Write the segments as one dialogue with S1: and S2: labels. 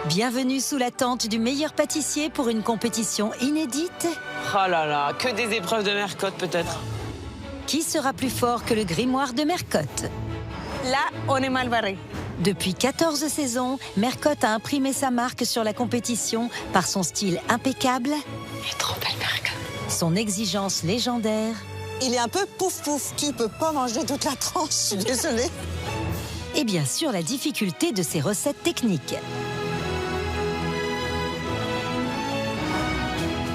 S1: Bienvenue sous la tente du meilleur pâtissier pour une compétition inédite.
S2: Oh là là, que des épreuves de Mercotte peut-être.
S1: Qui sera plus fort que le grimoire de Mercotte?
S3: Là, on est mal barré.
S1: Depuis 14 saisons, Mercotte a imprimé sa marque sur la compétition par son style impeccable,
S2: Elle est trop belle Mercotte.
S1: son exigence légendaire
S4: Il est un peu pouf-pouf. Tu peux pas manger toute la tranche, je suis désolée.
S1: et bien sûr la difficulté de ses recettes techniques.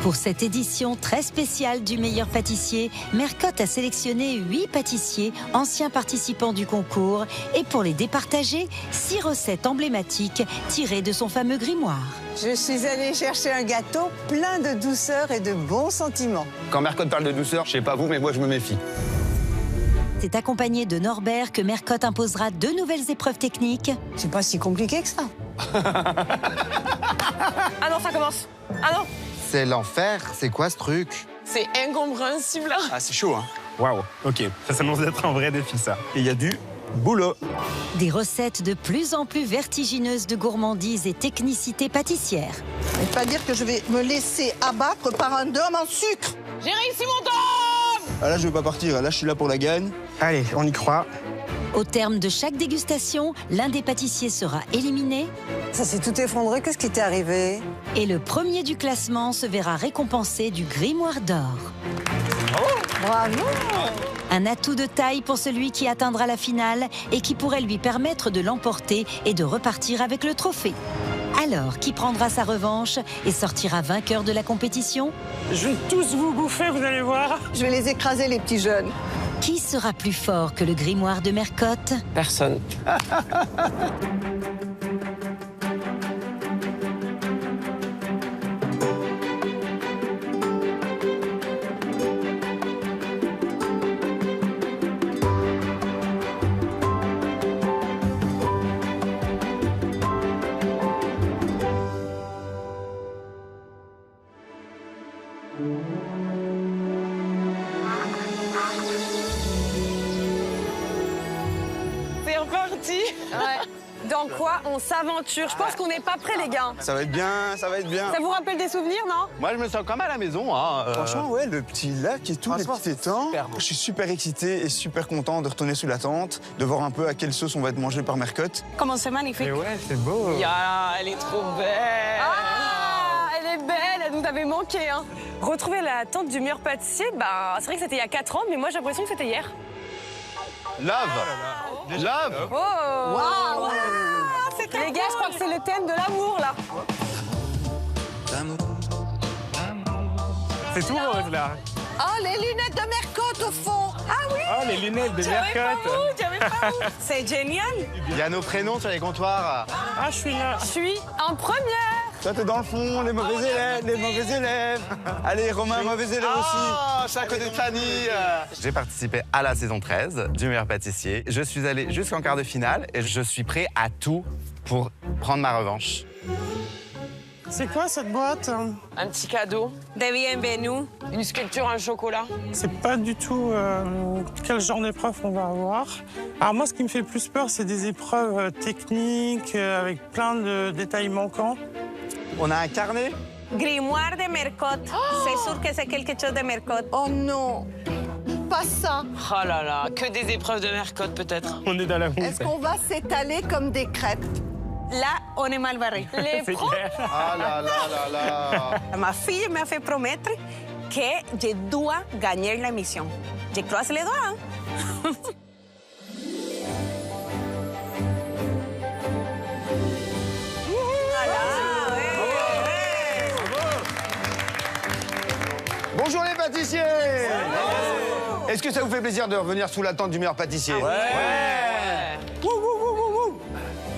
S1: Pour cette édition très spéciale du meilleur pâtissier, Mercotte a sélectionné 8 pâtissiers, anciens participants du concours, et pour les départager, 6 recettes emblématiques tirées de son fameux grimoire.
S4: Je suis allée chercher un gâteau plein de douceur et de bons sentiments.
S5: Quand Mercotte parle de douceur, je sais pas vous, mais moi je me méfie.
S1: C'est accompagné de Norbert que Mercotte imposera 2 nouvelles épreuves techniques.
S4: C'est pas si compliqué que ça.
S2: Ah non, ça commence. Ah non,
S6: C'est l'enfer, c'est quoi ce truc?
S2: c'est incompréhensible.
S5: Ah, c'est chaud, hein.
S7: Waouh, ok, ça s'annonce d'être un vrai défi ça. Et il y a du boulot.
S1: Des recettes de plus en plus vertigineuses de gourmandise et technicité pâtissière.
S4: Il faut pas dire que je vais me laisser abattre par un homme en sucre.
S2: J'ai réussi mon temps.
S8: Ah là, je veux pas partir. Là, je suis là pour la gagne.
S7: Allez, on y croit.
S1: Au terme de chaque dégustation, l'un des pâtissiers sera éliminé
S4: Ça s'est tout effondré. Qu'est-ce qui t'est arrivé?
S1: et le premier du classement se verra récompensé du grimoire d'or.
S4: Bravo.
S1: Un atout de taille pour celui qui atteindra la finale et qui pourrait lui permettre de l'emporter et de repartir avec le trophée. Alors, qui prendra sa revanche et sortira vainqueur de la compétition?
S2: Je vais tous vous bouffer, vous allez voir.
S4: Je vais les écraser, les petits jeunes.
S1: Qui sera plus fort que le grimoire de Mercotte?
S2: Personne. C'est reparti.
S3: Dans quoi on s'aventure? Je pense qu'on n'est pas prêts, les gars.
S8: Ça va être bien, ça va être bien.
S3: Ça vous rappelle des souvenirs, non?
S5: Moi, je me sens comme à la maison, hein.
S8: Franchement, ouais, le petit lac et tout, les
S5: Franchement,
S8: petits étangs.
S5: super beau.
S8: Je suis super excité et super content de retourner sous la tente, de voir un peu à quelle sauce on va être mangé par Mercotte.
S3: Comment c'est magnifique.
S7: Mais ouais, c'est beau.
S2: Ya, elle est trop belle.
S3: Ah, elle est belle, elle nous avait manqué. Hein. Retrouver la tente du meilleur pâtissier, bah, c'est vrai que c'était il y a 4 ans, mais moi j'ai l'impression que c'était hier.
S5: Love. Love.
S3: Oh wow. Les gars, je crois que c'est le thème de l'amour, là.
S7: C'est tout rose là.
S4: Oh, les lunettes de Mercotte au fond.
S3: Ah oui,
S7: Oh, les lunettes de
S3: j'avais pas
S7: Mercotte.
S3: où, j'avais pas où. C'est génial.
S5: Il y a nos prénoms sur les comptoirs.
S7: Ah, je suis là.
S3: Je suis en première.
S8: Toi, t'es dans le fond, les mauvais élèves, les mauvais élèves. Allez, Romain, mauvais élève aussi.
S5: Ah, chaque côté de famille.
S6: J'ai participé à la saison 13 du meilleur pâtissier. Je suis allé jusqu'en quart de finale et je suis prêt à tout pour prendre ma revanche.
S9: C'est quoi cette boîte?
S2: Un petit cadeau,
S3: De bienvenue.
S2: une sculpture en chocolat.
S9: C'est pas du tout quel genre d'épreuve on va avoir. Alors moi, ce qui me fait le plus peur, c'est des épreuves techniques avec plein de détails manquants.
S5: On a un carnet.
S3: Grimoire de Mercotte. C'est sûr que c'est quelque chose de Mercotte.
S4: Oh non, pas ça.
S2: Oh là là, que des épreuves de Mercotte peut-être.
S7: On est dans la mousse.
S4: Est-ce qu'on va s'étaler comme des crêpes?
S3: Là, on est mal barré. Les
S7: C'est
S3: profs,
S7: clair.
S5: Ah là là là là.
S3: ma fille m'a fait promettre que je dois gagner la mission. Je croise les doigts. Hein? Voilà, ouais.
S5: Bonjour les pâtissiers. Est-ce que ça vous fait plaisir de revenir sous la tente du meilleur pâtissier?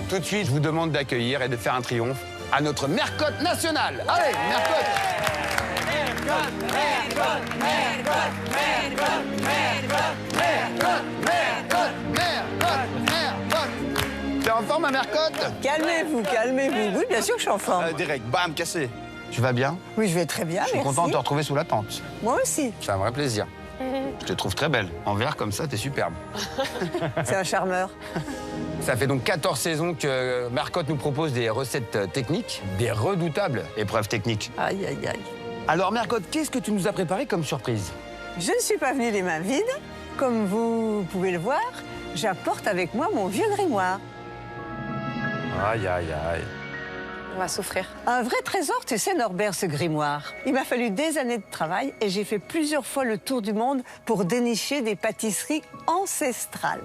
S5: Tout de suite, je vous demande d'accueillir et de faire un triomphe à notre Mercotte nationale. Allez, Mercotte. T'es en forme, ma Mercotte?
S4: Calmez-vous, calmez-vous. Oui, bien sûr que je suis en forme.
S5: Direct, bam, cassé. Tu vas bien?
S4: Oui, je vais très bien,
S5: Je suis
S4: merci.
S5: content de te retrouver sous la tente.
S4: Moi aussi.
S5: C'est un vrai plaisir. Je te trouve très belle. En vert comme ça, t'es superbe.
S4: C'est un charmeur.
S5: Ça fait donc 14 saisons que Mercotte nous propose des recettes techniques, des redoutables épreuves techniques.
S4: Aïe, aïe, aïe.
S5: Alors Mercotte, qu'est-ce que tu nous as préparé comme surprise?
S4: Je ne suis pas venue les mains vides. Comme vous pouvez le voir, j'apporte avec moi mon vieux grimoire.
S6: Aïe, aïe, aïe.
S3: On va souffrir.
S4: Un vrai trésor, tu sais, Norbert, ce grimoire. Il m'a fallu des années de travail et j'ai fait plusieurs fois le tour du monde pour dénicher des pâtisseries ancestrales.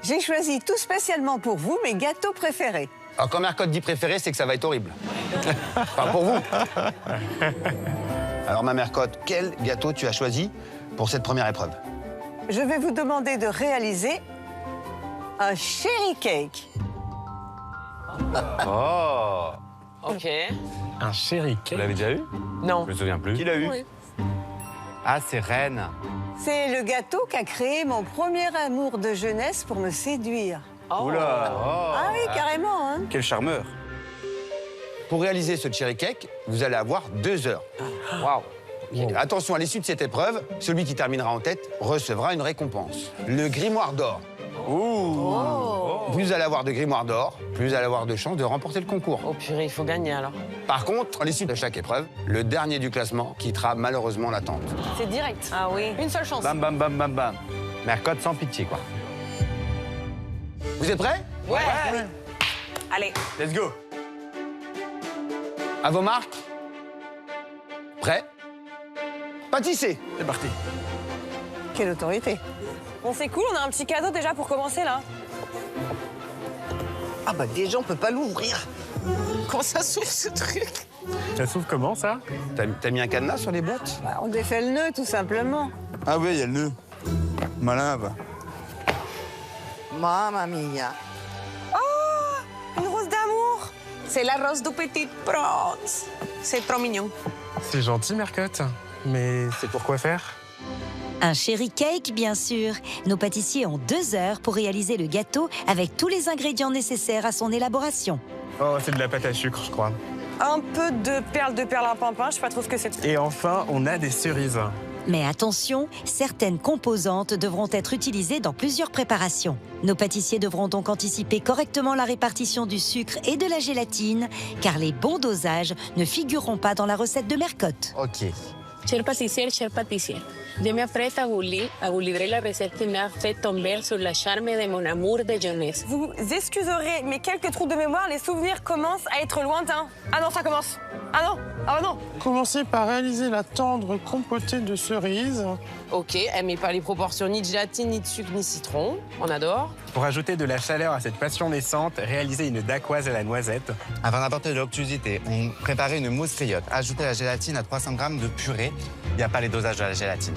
S4: J'ai choisi tout spécialement pour vous mes gâteaux préférés.
S5: Alors quand Mercotte dit préféré, c'est que ça va être horrible. Enfin, pour vous. Alors ma Mercotte, quel gâteau tu as choisi pour cette première épreuve?
S4: Je vais vous demander de réaliser un cherry cake.
S6: Oh.
S2: Ok.
S7: Un cherry
S6: Vous
S7: cake.
S6: l'avez déjà eu?
S2: Non.
S6: Je me souviens plus.
S8: Qui l'a eu?
S3: Oui.
S6: Ah, c'est Reine.
S4: C'est le gâteau qu'a créé mon premier amour de jeunesse pour me séduire.
S2: Oh.
S8: Oula.
S4: Ah oui, carrément, hein.
S8: Quel charmeur.
S5: Pour réaliser ce cherry cake, vous allez avoir 2 heures. Waouh. Ok. Attention, à l'issue de cette épreuve, celui qui terminera en tête recevra une récompense. Le grimoire d'or. Plus vous allez avoir de grimoire d'or, plus vous allez avoir de chances de remporter le concours.
S2: Oh purée, il faut gagner alors.
S5: Par contre, à l'issue de chaque épreuve, le dernier du classement quittera malheureusement l'attente.
S3: C'est direct.
S2: Ah oui.
S3: Une seule chance.
S8: Bam, bam, bam, bam, bam.
S6: Mercotte sans pitié, quoi.
S5: Vous êtes prêts?
S2: Ouais.
S3: Allez.
S8: Let's go.
S5: À vos marques. Prêts? Pâtissez.
S8: C'est parti.
S4: Quelle autorité.
S3: Bon, c'est cool, on a un petit cadeau déjà pour commencer là.
S4: Ah bah déjà, on peut pas l'ouvrir.
S2: Comment ça s'ouvre ce truc?
S7: Ça s'ouvre comment, ça?
S5: T'as mis un cadenas sur les boîtes?
S4: Bah, on défait le nœud, tout simplement.
S8: Ah oui, il y a le nœud. Malin, va.
S4: Mamma mia.
S3: Une rose d'amour. C'est la rose du petit prince. C'est trop mignon.
S7: C'est gentil, Mercotte. Mais c'est pour quoi faire?
S1: Un cherry cake, bien sûr. Nos pâtissiers ont 2 heures pour réaliser le gâteau avec tous les ingrédients nécessaires à son élaboration.
S7: Oh, c'est de la pâte à sucre, je crois.
S3: Un peu de perles de perlimpinpin, je sais pas trop ce que c'est.
S7: Et enfin, on a des cerises.
S1: Mais attention, certaines composantes devront être utilisées dans plusieurs préparations. Nos pâtissiers devront donc anticiper correctement la répartition du sucre et de la gélatine, car les bons dosages ne figureront pas dans la recette de Mercotte.
S6: Ok.
S10: Cher pâtissier. Je m'apprête à vous livrer la recette qui m'a fait tomber sur la charme de mon amour de jeunesse.
S3: Vous excuserez, mais quelques trous de mémoire, les souvenirs commencent à être lointains. Ah non, ça commence. Ah non, ah non.
S9: Commencez par réaliser la tendre compotée de cerises.
S2: Ok, elle met pas les proportions ni de gélatine, ni de sucre, ni citron. On adore.
S7: Pour ajouter de la chaleur à cette passion naissante, réalisez une dacquoise à la noisette.
S6: Afin d'apporter de l'obtusité, on préparait une mousse friotte. Ajoutez la gélatine à 300 g de purée. Il n'y a pas les dosages de la gélatine.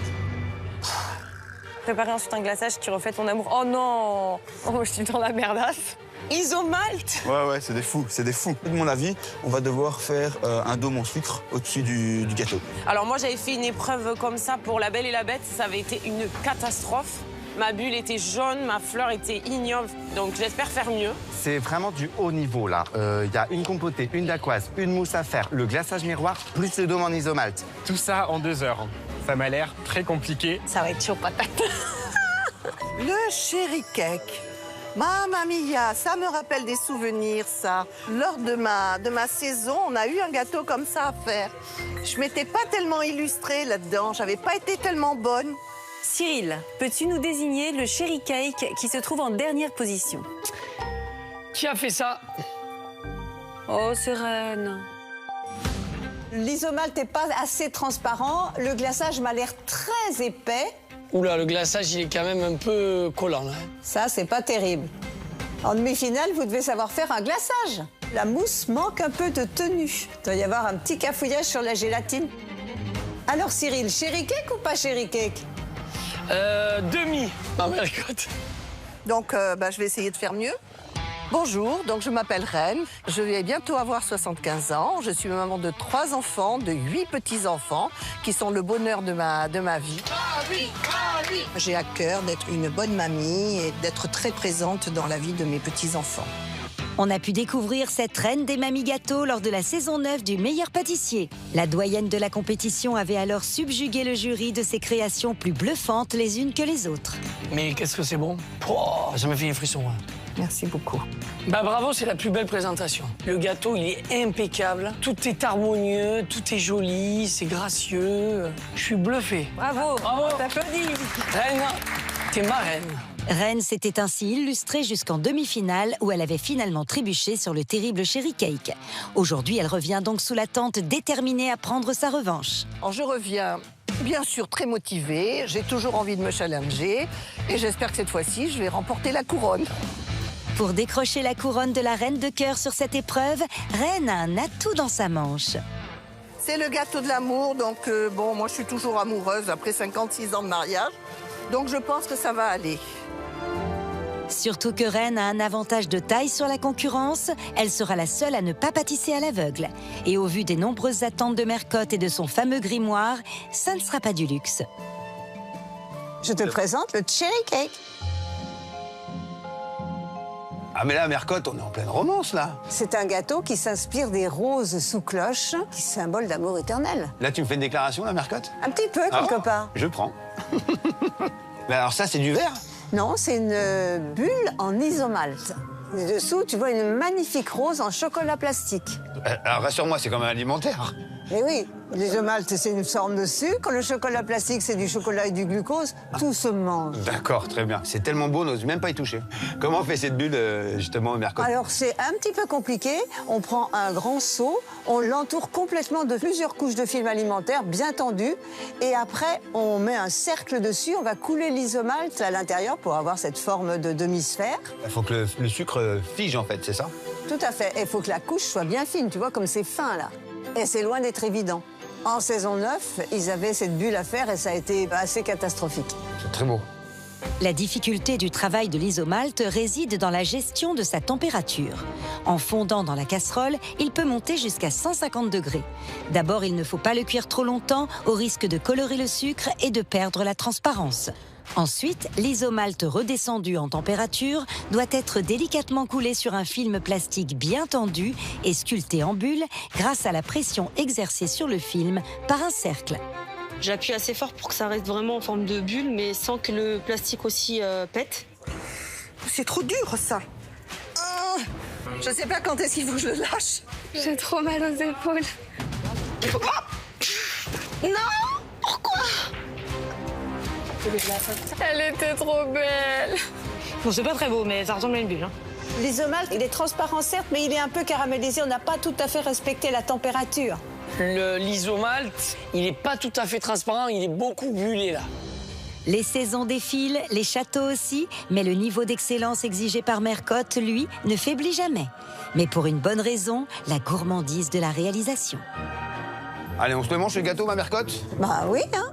S3: Préparer ensuite un glaçage qui reflète ton amour. Oh non. Oh, je suis dans la merdasse. Isomalt.
S8: Ouais, c'est des fous, c'est des fous. De mon avis, on va devoir faire un dôme en sucre au-dessus du gâteau.
S2: Alors moi, j'avais fait une épreuve comme ça pour La Belle et la Bête. Ça avait été une catastrophe. Ma bulle était jaune, ma fleur était ignoble. Donc j'espère faire mieux.
S6: C'est vraiment du haut niveau, là. Il y a une compotée, une dacquoise, une mousse à faire, le glaçage miroir, plus le dôme en isomalt.
S7: Tout ça en 2 heures. Ça m'a l'air très compliqué.
S3: Ça va être chaud patate.
S11: Le cherry cake. Mamma mia, ça me rappelle des souvenirs, ça. Lors de ma saison, on a eu un gâteau comme ça à faire. Je m'étais pas tellement illustrée là-dedans, j'avais pas été tellement bonne.
S12: Cyril, peux-tu nous désigner le cherry cake qui se trouve en dernière position?
S2: Qui a fait ça?
S12: Oh, Sereine.
S4: L'isomalt n'est pas assez transparent. Le glaçage m'a l'air très épais.
S13: Oula, le glaçage, il est quand même un peu collant, là.
S4: Ça, c'est pas terrible. En demi-finale, vous devez savoir faire un glaçage. La mousse manque un peu de tenue. Il doit y avoir un petit cafouillage sur la gélatine. Alors, Cyril, cherry cake ou pas cherry cake?
S13: Demi, ma Mercotte.
S11: Donc, je vais essayer de faire mieux. Bonjour, donc je m'appelle Reine. Je vais bientôt avoir 75 ans. Je suis maman de 3 enfants, de 8 petits-enfants, qui sont le bonheur de ma vie. J'ai à cœur d'être une bonne mamie et d'être très présente dans la vie de mes petits-enfants.
S1: On a pu découvrir cette reine des mamies gâteaux lors de la saison 9 du meilleur pâtissier. La doyenne de la compétition avait alors subjugué le jury de ses créations plus bluffantes les unes que les autres.
S13: Mais qu'est-ce que c'est bon. Pouah, ça me fait des frissons. Hein.
S11: Merci beaucoup.
S13: Bah bravo, c'est la plus belle présentation. Le gâteau, il est impeccable. Tout est harmonieux, tout est joli, c'est gracieux. Je suis bluffé.
S12: Bravo,
S13: Bravo.
S12: on t'applaudit.
S13: Reine, t'es ma reine.
S1: Reine s'était ainsi illustrée jusqu'en demi-finale où elle avait finalement trébuché sur le terrible Cherry Cake. Aujourd'hui, elle revient donc sous la tente, déterminée à prendre sa revanche.
S11: Alors, je reviens, bien sûr, très motivée. J'ai toujours envie de me challenger. Et j'espère que cette fois-ci, je vais remporter la couronne.
S1: Pour décrocher la couronne de la reine de cœur sur cette épreuve, Reine a un atout dans sa manche.
S11: C'est le gâteau de l'amour. Donc, bon, moi, je suis toujours amoureuse après 56 ans de mariage. Donc, je pense que ça va aller.
S1: Surtout que Reine a un avantage de taille sur la concurrence, elle sera la seule à ne pas pâtisser à l'aveugle. Et au vu des nombreuses attentes de Mercotte et de son fameux grimoire, ça ne sera pas du luxe.
S4: Je te présente le Cherry Cake.
S5: Ah mais là, Mercotte, on est en pleine romance, là.
S4: C'est un gâteau qui s'inspire des roses sous cloche, qui symbole d'amour éternel.
S5: Là, tu me fais une déclaration, là, Mercotte?
S4: Un petit peu, quelque part.
S5: Je prends. Mais alors ça, c'est du verre?
S4: Non, c'est une bulle en isomalte. Et dessous, tu vois une magnifique rose en chocolat plastique.
S5: Alors rassure-moi, c'est quand même alimentaire.
S4: Mais oui, l'isomalte, c'est une forme de sucre. Le chocolat plastique, c'est du chocolat et du glucose. Tout se mange.
S5: D'accord, très bien. C'est tellement beau, on n'ose même pas y toucher. Comment on fait cette bulle, justement, Mercotte?
S4: Alors, c'est un petit peu compliqué. On prend un grand seau, on l'entoure complètement de plusieurs couches de film alimentaire bien tendues. Et après, on met un cercle dessus. On va couler l'isomalte à l'intérieur pour avoir cette forme de demi-sphère.
S5: Il faut que le sucre fige, en fait, c'est ça?
S4: Tout à fait. Et il faut que la couche soit bien fine. Tu vois, comme c'est fin, là. Et c'est loin d'être évident. En saison 9, ils avaient cette bulle à faire et ça a été assez catastrophique.
S5: C'est très beau.
S1: La difficulté du travail de l'isomalte réside dans la gestion de sa température. En fondant dans la casserole, il peut monter jusqu'à 150 degrés. D'abord, il ne faut pas le cuire trop longtemps, au risque de colorer le sucre et de perdre la transparence. Ensuite, l'isomalte redescendu en température doit être délicatement coulé sur un film plastique bien tendu et sculpté en bulle grâce à la pression exercée sur le film par un cercle.
S14: J'appuie assez fort pour que ça reste vraiment en forme de bulle, mais sans que le plastique aussi pète.
S11: C'est trop dur, ça. Je sais pas quand est-ce qu'il faut que je le lâche.
S14: J'ai trop mal aux épaules.
S11: Non! Pourquoi?
S3: Elle était trop belle.
S14: Bon, c'est pas très beau, mais ça ressemble à une bulle. Hein.
S4: L'isomalte, il est transparent certes, mais il est un peu caramélisé. On n'a pas tout à fait respecté la température.
S13: L'isomalte, il n'est pas tout à fait transparent, il est beaucoup bullé, là.
S1: Les saisons défilent, les châteaux aussi, mais le niveau d'excellence exigé par Mercotte, lui, ne faiblit jamais. Mais pour une bonne raison, la gourmandise de la réalisation.
S5: Allez, on se le mange, le gâteau, ma Mercotte?
S4: Bah oui, hein.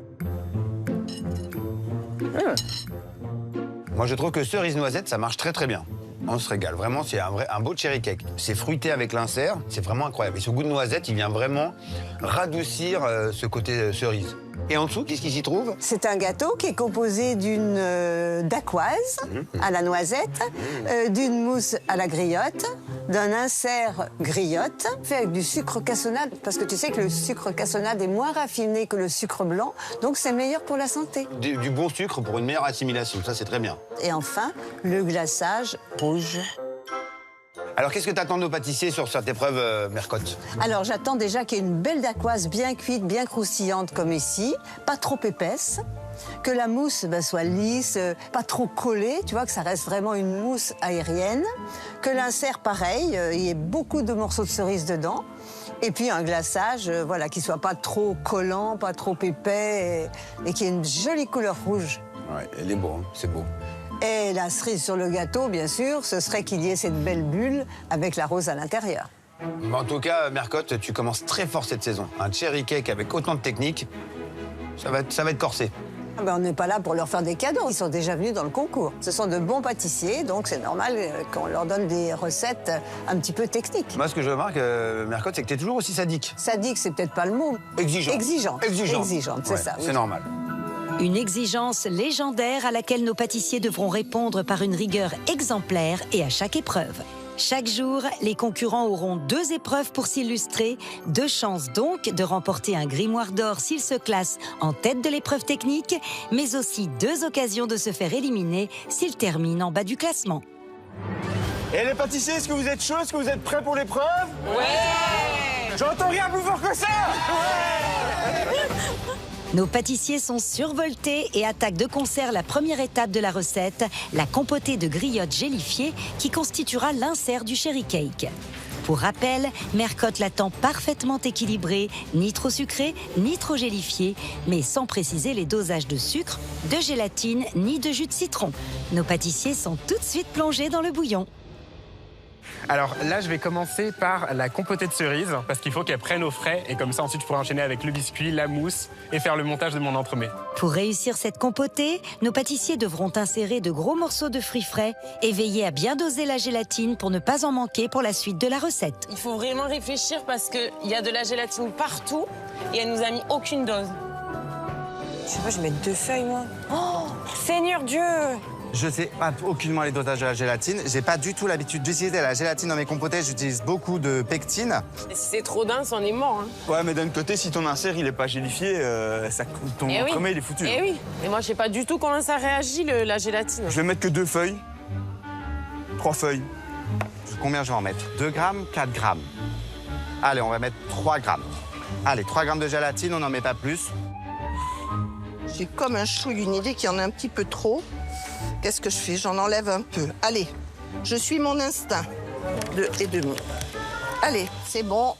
S5: Moi, je trouve que cerise noisette, ça marche très très bien. On se régale. Vraiment, c'est un beau cherry cake. C'est fruité avec l'insert, c'est vraiment incroyable. Et ce goût de noisette, il vient vraiment radoucir ce côté cerise. Et en dessous, qu'est-ce qui s'y trouve?
S4: C'est un gâteau qui est composé d'une dacquoise à la noisette, d'une mousse à la griotte, d'un insert griotte, fait avec du sucre cassonade, parce que tu sais que le sucre cassonade est moins raffiné que le sucre blanc, donc c'est meilleur pour la santé.
S5: Du bon sucre pour une meilleure assimilation, ça c'est très bien.
S4: Et enfin, le glaçage rouge.
S5: Alors, qu'est-ce que t'attends de nos pâtissiers sur cette épreuve, Mercotte?
S4: Alors, j'attends déjà qu'il y ait une belle dacquoise bien cuite, bien croustillante comme ici, pas trop épaisse, que la mousse soit lisse, pas trop collée, tu vois, que ça reste vraiment une mousse aérienne, que l'insert, pareil, il y ait beaucoup de morceaux de cerise dedans, et puis un glaçage, voilà, qui soit pas trop collant, pas trop épais, et qui ait une jolie couleur rouge.
S5: Ouais, elle est beau, hein, c'est beau.
S4: Et la cerise sur le gâteau, bien sûr, ce serait qu'il y ait cette belle bulle avec la rose à l'intérieur.
S5: En tout cas, Mercotte, tu commences très fort cette saison. Un cherry cake avec autant de technique, ça va être corsé.
S4: Ah ben on n'est pas là pour leur faire des cadeaux, ils sont déjà venus dans le concours. Ce sont de bons pâtissiers, donc c'est normal qu'on leur donne des recettes un petit peu techniques.
S5: Moi, ce que je remarque, Mercotte, c'est que tu es toujours aussi sadique.
S4: Sadique, c'est peut-être pas le mot.
S5: Exigeant.
S4: Exigeante, c'est
S5: ouais,
S4: ça. Oui.
S5: C'est normal.
S1: Une exigence légendaire à laquelle nos pâtissiers devront répondre par une rigueur exemplaire et à chaque épreuve. Chaque jour, les concurrents auront 2 épreuves pour s'illustrer, 2 chances donc de remporter un grimoire d'or s'ils se classent en tête de l'épreuve technique, mais aussi 2 occasions de se faire éliminer s'ils terminent en bas du classement.
S15: Et les pâtissiers, est-ce que vous êtes chauds? Est-ce que vous êtes prêts pour l'épreuve?
S2: Ouais!
S15: J'entends rien plus fort que ça! Ouais!
S1: Nos pâtissiers sont survoltés et attaquent de concert la première étape de la recette, la compotée de griottes gélifiées qui constituera l'insert du Cherry Cake. Pour rappel, Mercotte l'attend parfaitement équilibré, ni trop sucré, ni trop gélifié, mais sans préciser les dosages de sucre, de gélatine, ni de jus de citron. Nos pâtissiers sont tout de suite plongés dans le bouillon.
S7: Alors là, je vais commencer par la compotée de cerises, parce qu'il faut qu'elle prenne au frais, et comme ça, ensuite, je pourrai enchaîner avec le biscuit, la mousse, et faire le montage de mon entremets.
S1: Pour réussir cette compotée, nos pâtissiers devront insérer de gros morceaux de fruits frais et veiller à bien doser la gélatine pour ne pas en manquer pour la suite de la recette.
S2: Il faut vraiment réfléchir parce qu'il y a de la gélatine partout et elle nous a mis aucune dose.
S3: Je sais pas, je vais mettre 2 feuilles, moi. Oh, Seigneur Dieu!
S6: Je sais aucunement les dosages de la gélatine. J'ai pas du tout l'habitude d'utiliser la gélatine dans mes compotées. J'utilise beaucoup de pectine.
S2: Et si c'est trop dense, on est mort. Hein.
S8: Ouais, mais d'un côté, si ton insert il est pas gélifié, ton entremets il est foutu.
S2: Eh oui. Et moi, je sais pas du tout comment ça réagit la gélatine.
S8: Je vais mettre que 2 feuilles. 3 feuilles.
S6: Combien je vais en mettre? 2 grammes, 4 grammes. Allez, on va mettre 3 grammes. Allez, 3 grammes de gélatine, on n'en met pas plus.
S11: J'ai comme un chouille une idée qu'il y en a un petit peu trop. Qu'est-ce que je fais? J'en enlève un peu. Allez, je suis mon instinct. 2,5. Allez, c'est bon.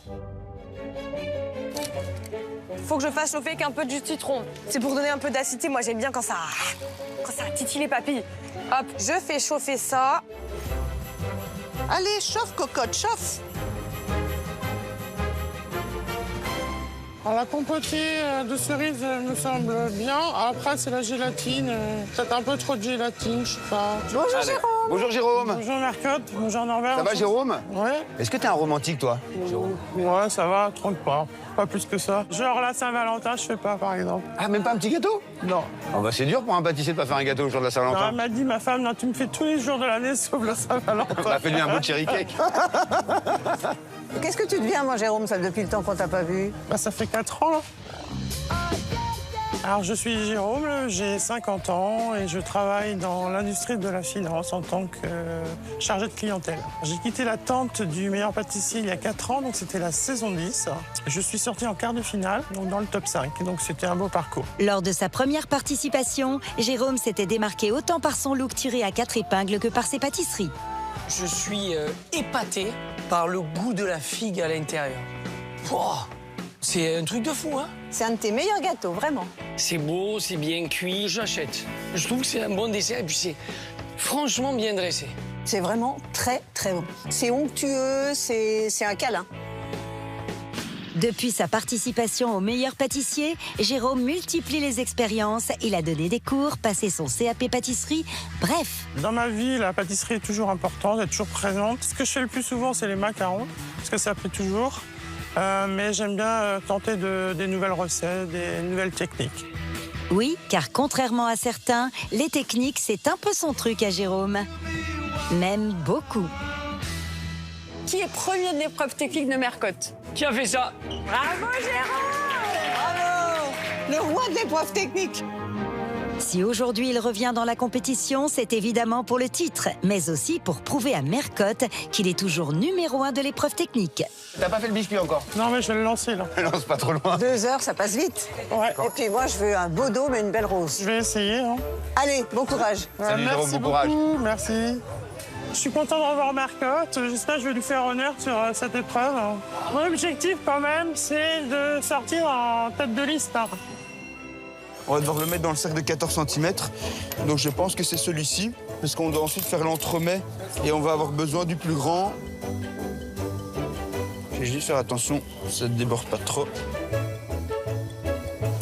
S3: Faut que je fasse chauffer avec un peu de jus de citron. C'est pour donner un peu d'acidité. Moi, j'aime bien quand ça titille les papilles. Hop, je fais chauffer ça.
S11: Allez, chauffe, cocotte, chauffe.
S9: Alors, la compotée de cerises me semble bien. Après, c'est la gélatine. Peut-être un peu trop de gélatine, je sais pas.
S11: Bonjour Jérôme.
S5: Bonjour Jérôme.
S9: Bonjour Mercotte. Bonjour Norbert.
S5: Ça va Jérôme?
S9: Ouais.
S5: Est-ce que t'es un romantique toi?
S9: Ouais, ça va, trompe pas. Pas plus que ça. Genre la Saint-Valentin, je fais pas par exemple.
S5: Ah, même pas un petit gâteau?
S9: Non.
S5: Oh, bah, c'est dur pour un pâtissier de pas faire un gâteau le jour de la
S9: Non,
S5: Saint-Valentin.
S9: elle m'a dit, ma femme, non, tu me fais tous les jours de l'année sauf la Saint-Valentin.
S5: On a fait lui un beau cherry cake.
S4: Qu'est-ce que tu deviens, moi, Jérôme, ça, depuis le temps qu'on t'a pas vu?
S9: Bah, ça fait 4 ans, là. Alors, je suis Jérôme, j'ai 50 ans et je travaille dans l'industrie de la finance en tant que chargé de clientèle. J'ai quitté la tente du meilleur pâtissier il y a 4 ans, donc c'était la saison 10. Je suis sorti en quart de finale, donc dans le top 5, donc c'était un beau parcours.
S1: Lors de sa première participation, Jérôme s'était démarqué autant par son look tiré à 4 épingles que par ses pâtisseries.
S13: Je suis épaté par le goût de la figue à l'intérieur. Wow, c'est un truc de fou, hein?
S4: C'est un de tes meilleurs gâteaux, vraiment.
S13: C'est beau, c'est bien cuit, j'achète. Je trouve que c'est un bon dessert et puis c'est franchement bien dressé.
S4: C'est vraiment très, très bon. C'est onctueux, c'est un câlin.
S1: Depuis sa participation au meilleur pâtissier, Jérôme multiplie les expériences. Il a donné des cours, passé son CAP pâtisserie. Bref.
S9: Dans ma vie, la pâtisserie est toujours importante, elle est toujours présente. Ce que je fais le plus souvent, c'est les macarons, parce que ça plaît toujours. Mais j'aime bien tenter des nouvelles recettes, des nouvelles techniques.
S1: Oui, car contrairement à certains, les techniques, c'est un peu son truc à Jérôme. Même beaucoup.
S3: Qui est premier de l'épreuve technique de Mercotte?
S13: Qui a fait ça?
S3: Bravo Jérôme!
S4: Bravo! Le roi de l'épreuve technique.
S1: Si aujourd'hui il revient dans la compétition, c'est évidemment pour le titre, mais aussi pour prouver à Mercotte qu'il est toujours numéro 1 de l'épreuve technique.
S5: T'as pas fait le biscuit encore?
S9: Non, mais je vais le lancer, là.
S5: Lance pas trop loin.
S4: 2 heures, ça passe vite.
S9: Ouais.
S4: Et puis moi, je veux un beau dos, mais une belle rose.
S9: Je vais essayer. Hein.
S4: Allez, bon courage.
S5: Salut,
S9: merci
S5: Jérôme, bon
S9: beaucoup,
S5: courage.
S9: merci. Je suis content de revoir Mercotte. J'espère que je vais lui faire honneur sur cette épreuve. Mon objectif, quand même, c'est de sortir en tête de liste. Hein.
S8: On va devoir le mettre dans le cercle de 14 cm. Donc je pense que c'est celui-ci, parce qu'on doit ensuite faire l'entremet et on va avoir besoin du plus grand. J'ai juste faire attention, ça ne déborde pas trop.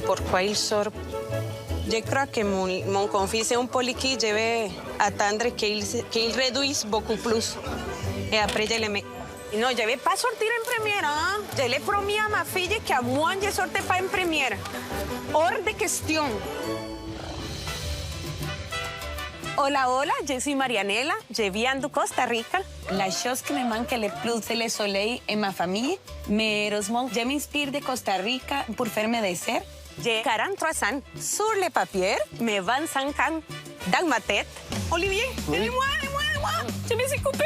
S10: Pourquoi il sort? Je crois que mon conflit c'est un poliquet, je vais attendre qu'il réduise beaucoup plus. Et après, je le mets.
S3: Non, je vais pas sortir en première. Hein? Je l'ai promis à ma fille qu'à moi, je ne sortais pas en première. Hors de question.
S10: Hola, hola, je suis Marianela, je viens de Costa Rica. La chose qui me manque le plus, c'est le soleil et ma famille. Mais heureusement, je m'inspire de Costa Rica pour faire mes desserts. J'ai 43 ans sur le papier, mais 25 ans dans ma tête. Olivier, aidez-moi, je me suis coupée.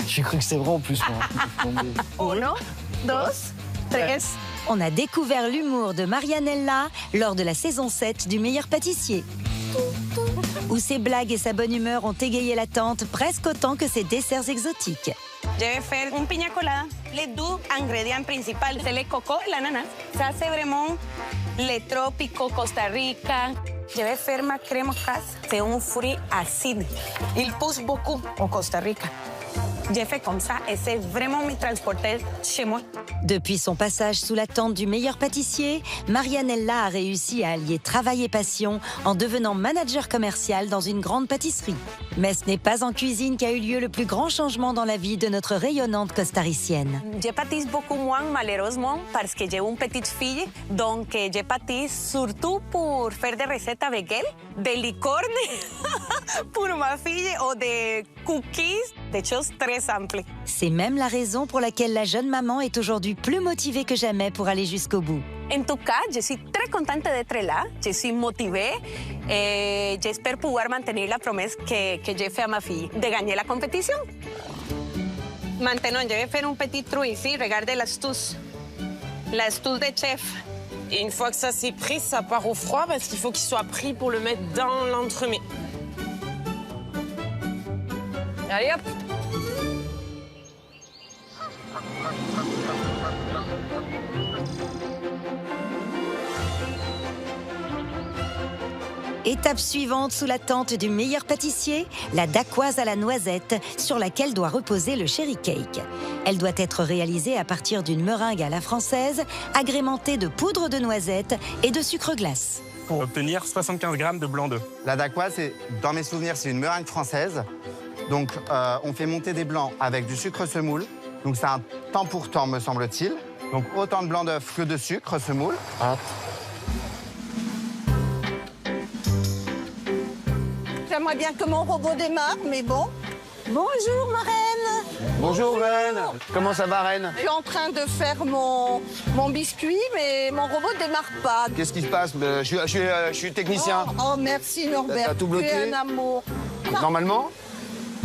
S15: J'ai cru que c'était vrai en plus, moi.
S1: 1, 2, 3. On a découvert l'humour de Marianella lors de la saison 7 du Meilleur Pâtissier, où ses blagues et sa bonne humeur ont égayé l'attente presque autant que ses desserts exotiques.
S10: Je vais faire un piña colada. Les deux ingrédients principaux, c'est le coco et l'ananas. Ça, c'est vraiment les tropicaux Costa Rica. Je vais faire ma crème au cas. C'est un fruit acide. Il pousse beaucoup au Costa Rica. J'ai fait comme ça et c'est vraiment me transporter chez moi.
S1: Depuis son passage sous la tente du Meilleur Pâtissier, Marianella a réussi à allier travail et passion en devenant manager commercial dans une grande pâtisserie. Mais ce n'est pas en cuisine qu'a eu lieu le plus grand changement dans la vie de notre rayonnante costaricienne.
S10: Je pâtisse beaucoup moins malheureusement parce que j'ai une petite fille, donc je pâtisse surtout pour faire des recettes avec elle, des licornes pour ma fille ou des cookies, des choses très simples.
S1: C'est même la raison pour laquelle la jeune maman est aujourd'hui plus motivée que jamais pour aller jusqu'au bout.
S10: En tout cas, je suis très contente d'être là, je suis motivée et j'espère pouvoir maintenir la promesse que j'ai faite à ma fille de gagner la compétition. Maintenant, je vais faire un petit trou ici, regardez l'astuce. L'astuce de chef.
S2: Et une fois que ça c'est pris, ça part au froid parce qu'il faut qu'il soit pris pour le mettre dans l'entremets.
S3: Allez hop.
S1: Étape suivante sous la tente du Meilleur Pâtissier, la dacquoise à la noisette sur laquelle doit reposer le cherry cake. Elle doit être réalisée à partir d'une meringue à la française, agrémentée de poudre de noisette et de sucre glace.
S7: Pour obtenir 75 grammes de blanc d'œuf.
S6: La dacquoise, dans mes souvenirs, c'est une meringue française. Donc, on fait monter des blancs avec du sucre semoule. Donc, c'est un temps pour temps, me semble-t-il. Donc, autant de blanc d'œuf que de sucre semoule.
S11: J'aimerais bien que mon robot démarre, mais bon. Bonjour, ma reine.
S5: Bonjour, reine. Comment ça va, reine?
S11: Je suis en train de faire mon biscuit, mais mon robot ne démarre pas.
S5: Qu'est-ce qui se passe? Je suis technicien.
S11: Oh, merci, Norbert.
S5: T'as tout bloqué?
S11: Tu es un amour.
S5: Normalement?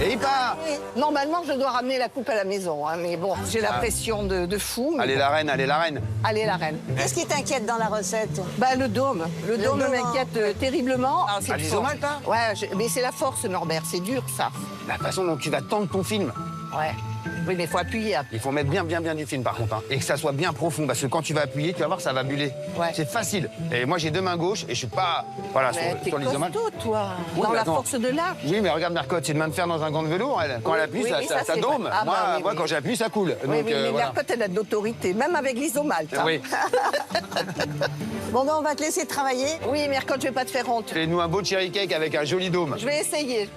S5: Et il part.
S11: Oui. Normalement, je dois ramener la coupe à la maison, hein, mais bon, j'ai la pression de fou.
S5: Allez,
S11: bon.
S5: la reine, allez, la reine.
S11: Allez, la reine.
S4: Qu'est-ce qui t'inquiète dans la recette?
S11: Bah, le dôme. Le dôme m'inquiète terriblement. Ah,
S5: Ah, l'isomalt, hein?
S11: Ouais, mais c'est la force, Norbert, c'est dur, ça.
S5: La façon dont tu vas tendre ton film.
S11: Ouais. Oui, mais il faut appuyer.
S5: Il faut mettre bien du film, par contre. Hein. Et que ça soit bien profond, parce que quand tu vas appuyer, tu vas voir, ça va buller.
S11: Ouais.
S5: C'est facile. Et moi, j'ai deux mains gauches et je suis pas... Voilà,
S11: Mais t'es
S5: sur l'isomalt.
S11: costaud, toi.
S5: Oui,
S11: dans
S5: mais
S11: la
S5: attends.
S11: force de l'art.
S5: Oui, mais regarde, Mercotte, c'est une main de fer dans un gant de velours. Elle. Quand elle appuie,
S11: Oui,
S5: ça
S11: c'est
S5: dôme.
S11: vrai. Ah,
S5: moi,
S11: bah, oui,
S5: moi
S11: oui.
S5: quand j'appuie, ça coule.
S11: Oui,
S5: Donc,
S11: oui, mais
S5: voilà.
S11: Mercotte, elle a de l'autorité, même avec l'isomalt. Hein.
S5: Oui.
S4: Bon, ben, on va te laisser travailler.
S11: Oui, Mercotte, je vais pas te faire honte.
S5: Fais-nous un beau cherry cake avec un joli dôme.
S11: Je vais essayer.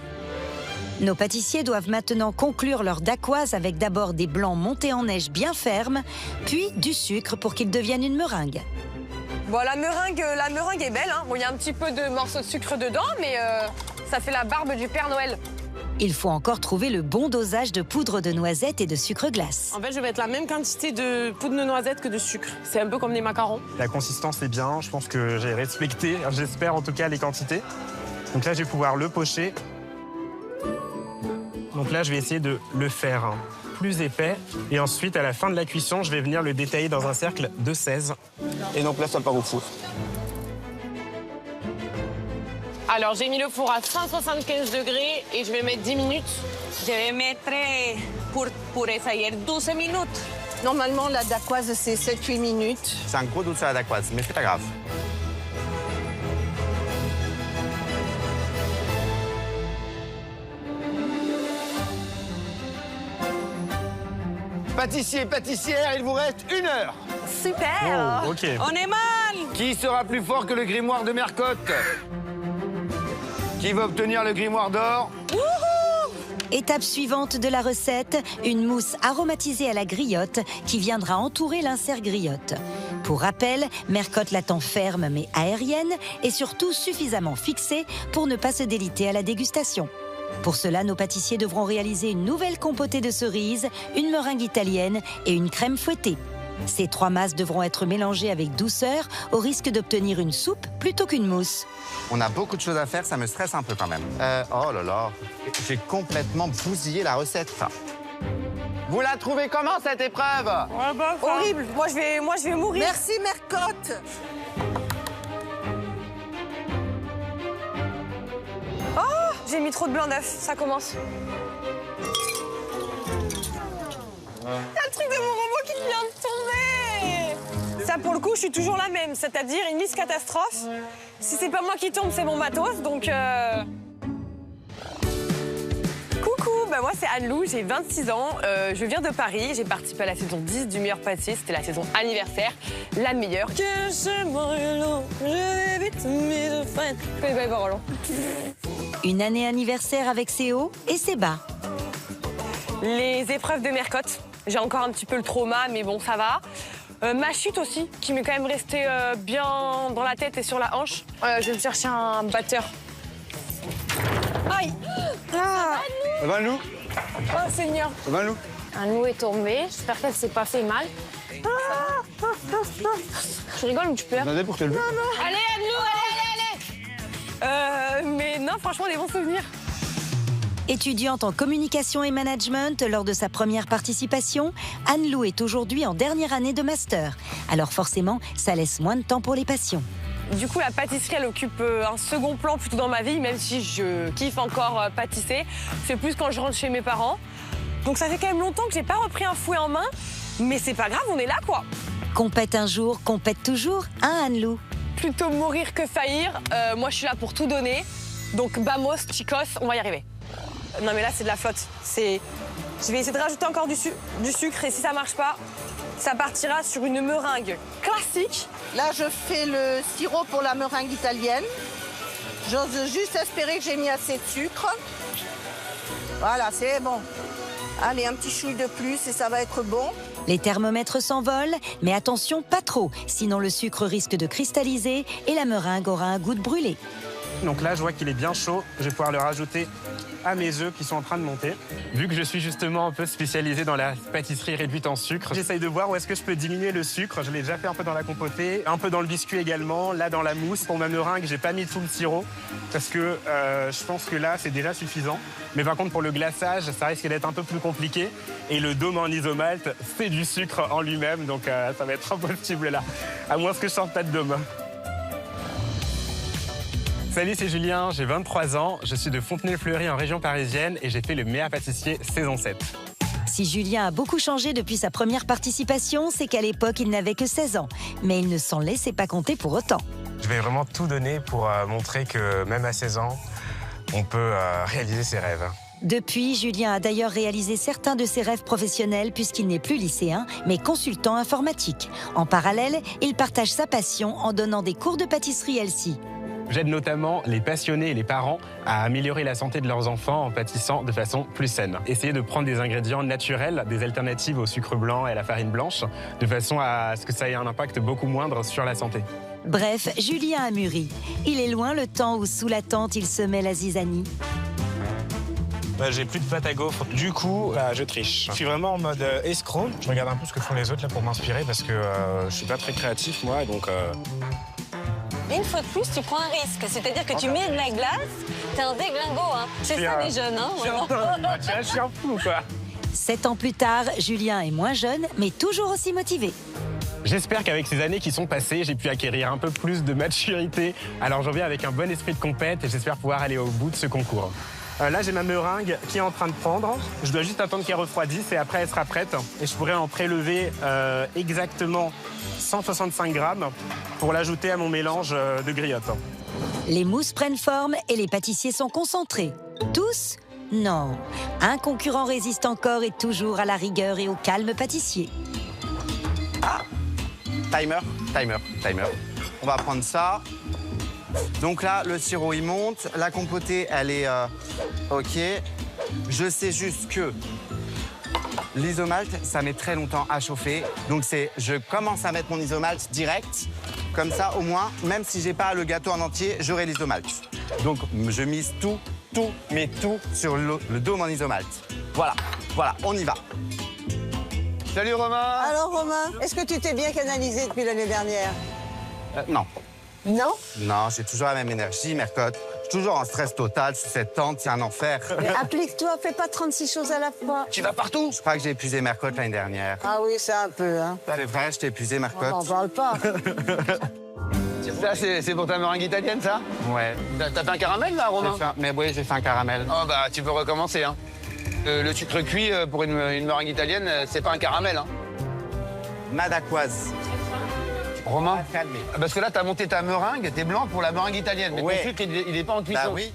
S1: Nos pâtissiers doivent maintenant conclure leur dacquoise avec d'abord des blancs montés en neige bien fermes, puis du sucre pour qu'ils deviennent une meringue.
S3: Bon, la meringue est belle. Hein. Bon, il y a un petit peu de morceaux de sucre dedans, mais ça fait la barbe du Père Noël.
S1: Il faut encore trouver le bon dosage de poudre de noisette et de sucre glace.
S2: En fait, je vais mettre la même quantité de poudre de noisette que de sucre. C'est un peu comme des macarons.
S7: La consistance est bien, je pense que j'ai respecté, j'espère en tout cas, les quantités. Donc là, je vais pouvoir le pocher. Donc là, je vais essayer de le faire plus épais. Et ensuite, à la fin de la cuisson, je vais venir le détailler dans un cercle de 16.
S8: Et donc là, ça part au four.
S2: Alors, j'ai mis le four à 175 degrés et je vais mettre 10 minutes.
S10: Je vais mettre pour essayer 12 minutes.
S11: Normalement, la dacquoise, c'est 7-8 minutes.
S6: C'est un gros doute sur la dacquoise, mais c'est pas grave.
S5: Pâtissier, pâtissière, il vous reste 1 heure.
S10: Super.
S7: Oh, ok.
S10: On est mal.
S5: Qui sera plus fort que le grimoire de Mercotte? Qui va obtenir le grimoire d'or?
S1: Étape suivante de la recette, une mousse aromatisée à la griotte qui viendra entourer l'insert griotte. Pour rappel, Mercotte l'attend ferme mais aérienne et surtout suffisamment fixée pour ne pas se déliter à la dégustation. Pour cela, nos pâtissiers devront réaliser une nouvelle compotée de cerises, une meringue italienne et une crème fouettée. Ces 3 masses devront être mélangées avec douceur au risque d'obtenir une soupe plutôt qu'une mousse.
S6: On a beaucoup de choses à faire, ça me stresse un peu quand même. Oh là là, j'ai complètement bousillé la recette. Vous la trouvez comment cette épreuve?
S3: Horrible, moi je vais mourir.
S11: Merci Mercotte.
S3: Oh, j'ai mis trop de blanc d'œuf, ça commence. Il y a le truc de mon robot qui vient de tomber. Ça pour le coup, je suis toujours la même, c'est-à-dire une liste catastrophe. Si c'est pas moi qui tombe, c'est mon matos, donc... Coucou, bah moi c'est Anne-Lou, j'ai 26 ans, je viens de Paris, j'ai participé à la saison 10 du meilleur pâtissier, c'était la saison anniversaire, la meilleure. Que je m'enlève, je vais vite, mais je freine. Je connais pas les paroles.
S1: Une année anniversaire avec ses hauts et ses bas.
S3: Les épreuves de Mercotte, j'ai encore un petit peu le trauma, mais bon, ça va. Ma chute aussi, qui m'est quand même restée bien dans la tête et sur la hanche. Je vais me chercher un batteur. Aïe!
S8: Ça va, Lou?
S3: Oh, Seigneur!
S8: Ça va, Lou?
S16: Anne-Lou est tombée, j'espère qu'elle s'est pas fait mal. Tu rigoles ou tu pleures?
S8: Attendez pour te lever.
S3: Non. Allez, Anne-Lou, allez! Mais non, franchement, des bons souvenirs.
S1: Étudiante en communication et management lors de sa première participation, Anne-Lou est aujourd'hui en dernière année de master. Alors forcément, ça laisse moins de temps pour les passions.
S3: Du coup, la pâtisserie, elle occupe un second plan plutôt dans ma vie, même si je kiffe encore pâtisser. C'est plus quand je rentre chez mes parents. Donc ça fait quand même longtemps que j'ai pas repris un fouet en main, mais c'est pas grave, on est là, quoi.
S1: Compète un jour, compète toujours, hein Anne-Lou?
S3: Plutôt mourir que faillir. Moi, je suis là pour tout donner. Donc, vamos, chicos, on va y arriver. Non, mais là, c'est de la flotte. Je vais essayer de rajouter encore du sucre, et si ça marche pas, ça partira sur une meringue classique.
S11: Là, je fais le sirop pour la meringue italienne. J'ose juste espérer que j'ai mis assez de sucre. Voilà, c'est bon. Allez, un petit chouille de plus et ça va être bon.
S1: Les thermomètres s'envolent, mais attention, pas trop, sinon le sucre risque de cristalliser et la meringue aura un goût de brûlé.
S7: Donc là, je vois qu'il est bien chaud. Je vais pouvoir le rajouter à mes œufs qui sont en train de monter. Vu que je suis justement un peu spécialisé dans la pâtisserie réduite en sucre, j'essaye de voir où est-ce que je peux diminuer le sucre. Je l'ai déjà fait un peu dans la compotée, un peu dans le biscuit également, là dans la mousse. Pour ma meringue, j'ai pas mis tout le sirop parce que je pense que là, c'est déjà suffisant. Mais par contre, pour le glaçage, ça risque d'être un peu plus compliqué. Et le dôme en isomalte, c'est du sucre en lui-même, donc ça va être impossible là, à moins que je sorte pas de dôme. Salut, c'est Julien, j'ai 23 ans, je suis de Fontenay-le-Fleury en région parisienne et j'ai fait le meilleur pâtissier saison 7.
S1: Si Julien a beaucoup changé depuis sa première participation, c'est qu'à l'époque, il n'avait que 16 ans. Mais il ne s'en laissait pas compter pour autant.
S7: Je vais vraiment tout donner pour montrer que même à 16 ans, on peut réaliser ses rêves.
S1: Depuis, Julien a d'ailleurs réalisé certains de ses rêves professionnels puisqu'il n'est plus lycéen, mais consultant informatique. En parallèle, il partage sa passion en donnant des cours de pâtisserie LC.
S7: J'aide notamment les passionnés et les parents à améliorer la santé de leurs enfants en pâtissant de façon plus saine. Essayer de prendre des ingrédients naturels, des alternatives au sucre blanc et à la farine blanche, de façon à ce que ça ait un impact beaucoup moindre sur la santé.
S1: Bref, Julien a mûri. Il est loin le temps où, sous la tente, il semait la zizanie.
S7: J'ai plus de pâte à gaufres, du coup, je triche. Je suis vraiment en mode escroc. Je regarde un peu ce que font les autres là pour m'inspirer parce que je suis pas très créatif moi, donc...
S12: Une fois de plus, tu prends un risque. C'est-à-dire que tu mets de la glace, t'es un déglingo, hein. C'est ça les jeunes, hein.
S7: Je suis un fou, quoi.
S1: 7 ans plus tard, Julien est moins jeune, mais toujours aussi motivé.
S7: J'espère qu'avec ces années qui sont passées, j'ai pu acquérir un peu plus de maturité. Alors j'en viens avec un bon esprit de compète et j'espère pouvoir aller au bout de ce concours. Là, j'ai ma meringue qui est en train de prendre. Je dois juste attendre qu'elle refroidisse et après, elle sera prête. Et je pourrai en prélever exactement 165 grammes pour l'ajouter à mon mélange de griotte.
S1: Les mousses prennent forme et les pâtissiers sont concentrés. Tous ? Non. Un concurrent résiste encore et toujours à la rigueur et au calme pâtissier.
S6: Ah ! Timer. On va prendre ça. Donc là, le sirop, il monte. La compotée, elle est OK. Je sais juste que l'isomalt, ça met très longtemps à chauffer. Donc je commence à mettre mon isomalt direct. Comme ça, au moins, même si j'ai pas le gâteau en entier, j'aurai l'isomalt. Donc je mise tout sur le dôme en isomalt. Voilà, on y va.
S5: Salut Romain.
S4: Alors Romain, est-ce que tu t'es bien canalisé depuis l'année dernière?
S6: Non.
S4: Non?
S6: Non, j'ai toujours la même énergie, Mercotte. Je suis toujours en stress total sur cette tente, c'est un enfer.
S4: Mais applique-toi, fais pas 36 choses à la fois.
S6: Tu vas partout? Je crois que j'ai épuisé Mercotte l'année dernière.
S4: Ah oui, c'est un peu, hein.
S6: C'est vrai, je t'ai épuisé, Mercotte.
S4: On n'en parle pas.
S5: Ça, c'est pour ta meringue italienne, ça?
S6: Ouais.
S5: T'as fait un caramel, là, Romain?
S6: Mais oui, j'ai fait un caramel.
S5: Oh, bah, tu peux recommencer, hein. Le sucre cuit pour une meringue italienne, c'est pas un caramel, hein.
S6: Madacoise.
S5: Romain, parce que là, t'as monté ta meringue, t'es blanc pour la meringue italienne, mais ton sucre, il est pas en cuisson.
S6: Bah oui.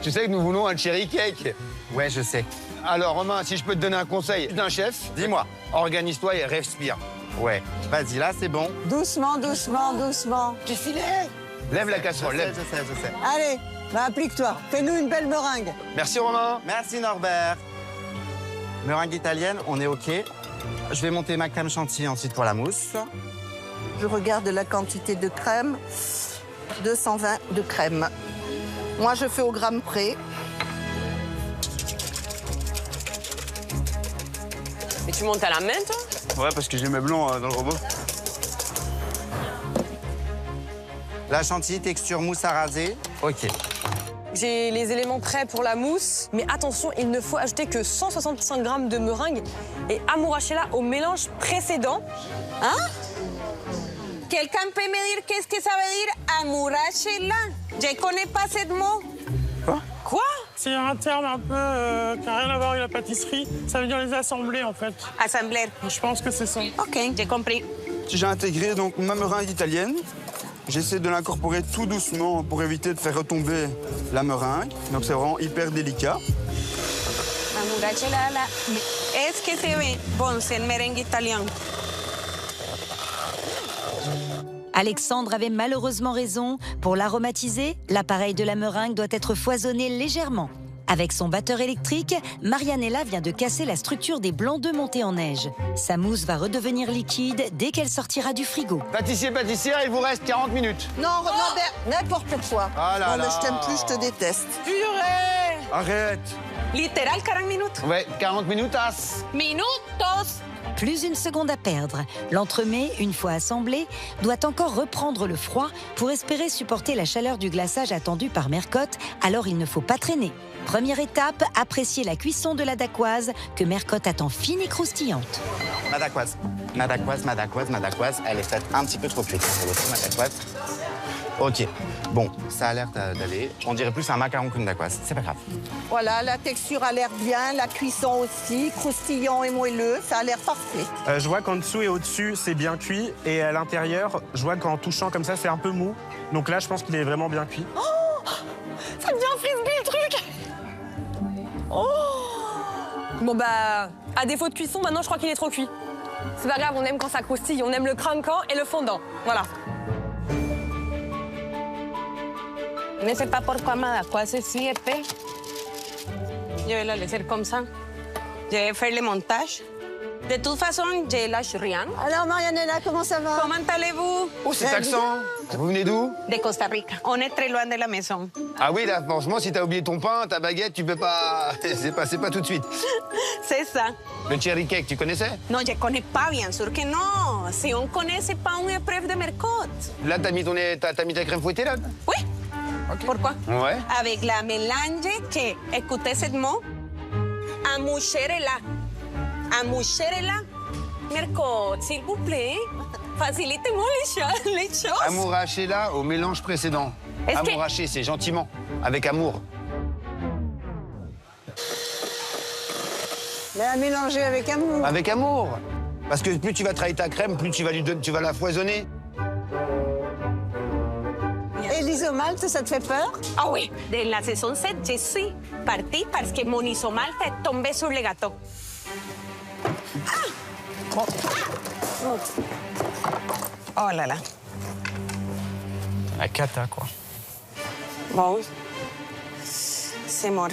S5: Tu sais que nous voulons un cherry cake.
S6: Ouais, je sais.
S5: Alors, Romain, si je peux te donner un conseil d'un chef,
S6: dis-moi.
S5: Organise-toi et respire.
S6: Ouais. Vas-y, là, c'est bon.
S4: Doucement.
S6: Tu filet.
S5: Lève la casserole, lève.
S6: Je sais.
S4: Allez, bah applique-toi. Fais-nous une belle meringue.
S5: Merci, Romain.
S6: Merci, Norbert. Meringue italienne, on est OK. Je vais monter ma crème chantilly ensuite pour la mousse.
S11: Je regarde la quantité de crème. 220 de crème. Moi, je fais au gramme près.
S3: Et tu montes à la main, toi?
S8: Ouais, parce que j'ai mes blancs dans le robot.
S6: La chantilly, texture mousse à raser. OK.
S3: J'ai les éléments prêts pour la mousse, mais attention, il ne faut ajouter que 165 grammes de meringue et amourachela au mélange précédent.
S10: Hein? Quelqu'un peut me dire qu'est-ce que ça veut dire amourachela? Je connais pas ce mot.
S3: Quoi?
S9: C'est un terme un peu qui n'a rien à voir avec la pâtisserie. Ça veut dire les assembler, en fait.
S10: Assembler.
S9: Je pense que c'est ça.
S10: OK, j'ai compris.
S8: J'ai intégré donc ma meringue italienne. J'essaie de l'incorporer tout doucement pour éviter de faire retomber la meringue. Donc c'est vraiment hyper délicat.
S10: Amourachela, est-ce que c'est bon, c'est une merengue italienne?
S1: Alexandre avait malheureusement raison. Pour l'aromatiser, l'appareil de la meringue doit être foisonné légèrement. Avec son batteur électrique, Marianella vient de casser la structure des blancs d'œufs montés en neige. Sa mousse va redevenir liquide dès qu'elle sortira du frigo.
S5: Pâtissière, il vous reste 40 minutes.
S11: Non, Norbert, n'importe quoi.
S5: Ah là
S11: non, mais
S5: là.
S11: je t'aime plus, je te déteste.
S3: Purée!
S5: Arrête.
S10: Littéral 40 minutes.
S5: Ouais, 40 minutas.
S10: Minutos.
S1: Plus une seconde à perdre. L'entremets, une fois assemblé, doit encore reprendre le froid pour espérer supporter la chaleur du glaçage attendu par Mercotte, alors il ne faut pas traîner. Première étape, apprécier la cuisson de la dacquoise que Mercotte attend fine et croustillante.
S6: Madacoise, elle est faite un petit peu trop cuite. Madacoise. OK. Bon, ça a l'air d'aller. On dirait plus un macaron qu'une dacquoise. C'est pas grave.
S11: Voilà, la texture a l'air bien, la cuisson aussi, croustillant et moelleux, ça a l'air parfait.
S7: Je vois qu'en dessous et au-dessus, c'est bien cuit. Et à l'intérieur, je vois qu'en touchant comme ça, c'est un peu mou. Donc là, je pense qu'il est vraiment bien cuit.
S3: Oh, ça devient un frisbee, le truc. Oh. Bon, bah, à défaut de cuisson, maintenant, je crois qu'il est trop cuit. C'est pas grave, on aime quand ça croustille. On aime le craquant et le fondant. Voilà.
S10: Ne sais pas pourquoi Madacoise est si épais. Je vais la laisser comme ça. Je vais faire le montage. De toute façon, je lâche rien.
S4: Alors, Marianella, comment ça va?
S10: Comment allez-vous?
S5: Oh, cet accent. Vous venez d'où?
S10: De Costa Rica. On est très loin de la maison.
S5: Ah oui, là, franchement, si t'as oublié ton pain, ta baguette, tu peux pas... C'est pas tout de suite.
S10: C'est ça.
S5: Le cherry cake, tu connaissais?
S10: Non, je connais pas, bien sûr que non. Si on connaît, c'est pas une épreuve de Mercotte.
S5: Là, t'as mis ta crème fouettée, là?
S10: Oui.
S5: Okay.
S10: Pourquoi?
S5: Ouais.
S10: Avec la mélange que, écoutez ce mot, amucherela. Amucherela. Mercotte, s'il vous plaît, facilitez-moi les choses.
S5: Amourachela au mélange précédent. Amouracher, c'est gentiment, avec amour.
S4: Mais à mélanger avec amour.
S5: Avec amour. Parce que plus tu vas travailler ta crème, plus tu vas la foisonner.
S4: Et l'isomalt, ça te fait peur?
S10: Ah oui, de la saison 7, je suis partie parce que mon isomalt est tombé sur le gâteau. Ah! Oh là là.
S7: La cata, quoi.
S10: Bon, c'est mort.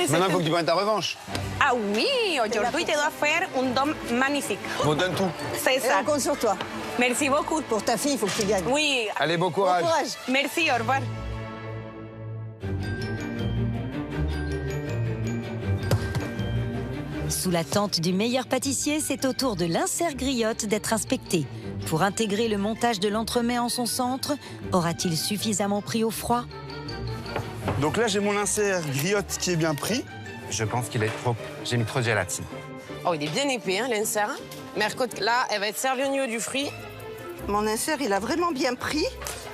S5: Maintenant, il faut que tu prennes ta revanche.
S10: Ah oui, aujourd'hui, tu dois faire un dôme magnifique.
S5: On donne tout.
S10: C'est
S4: Et
S10: ça.
S4: on compte sur toi.
S10: Merci beaucoup.
S4: Pour ta fille, il faut que tu gagnes.
S10: Oui.
S5: Allez, bon courage.
S4: Bon courage.
S10: Merci, au revoir.
S1: Sous la tente du meilleur pâtissier, c'est au tour de l'insert griotte d'être inspecté. Pour intégrer le montage de l'entremet en son centre, aura-t-il suffisamment pris au froid?
S8: Donc là, j'ai mon insert griotte qui est bien pris.
S6: Je pense qu'il est trop... J'ai mis trop de gélatine.
S2: Oh, il est bien épais, hein, l'insert. Mercotte, là, elle va être servie au niveau du fruit.
S11: Mon insert, il a vraiment bien pris.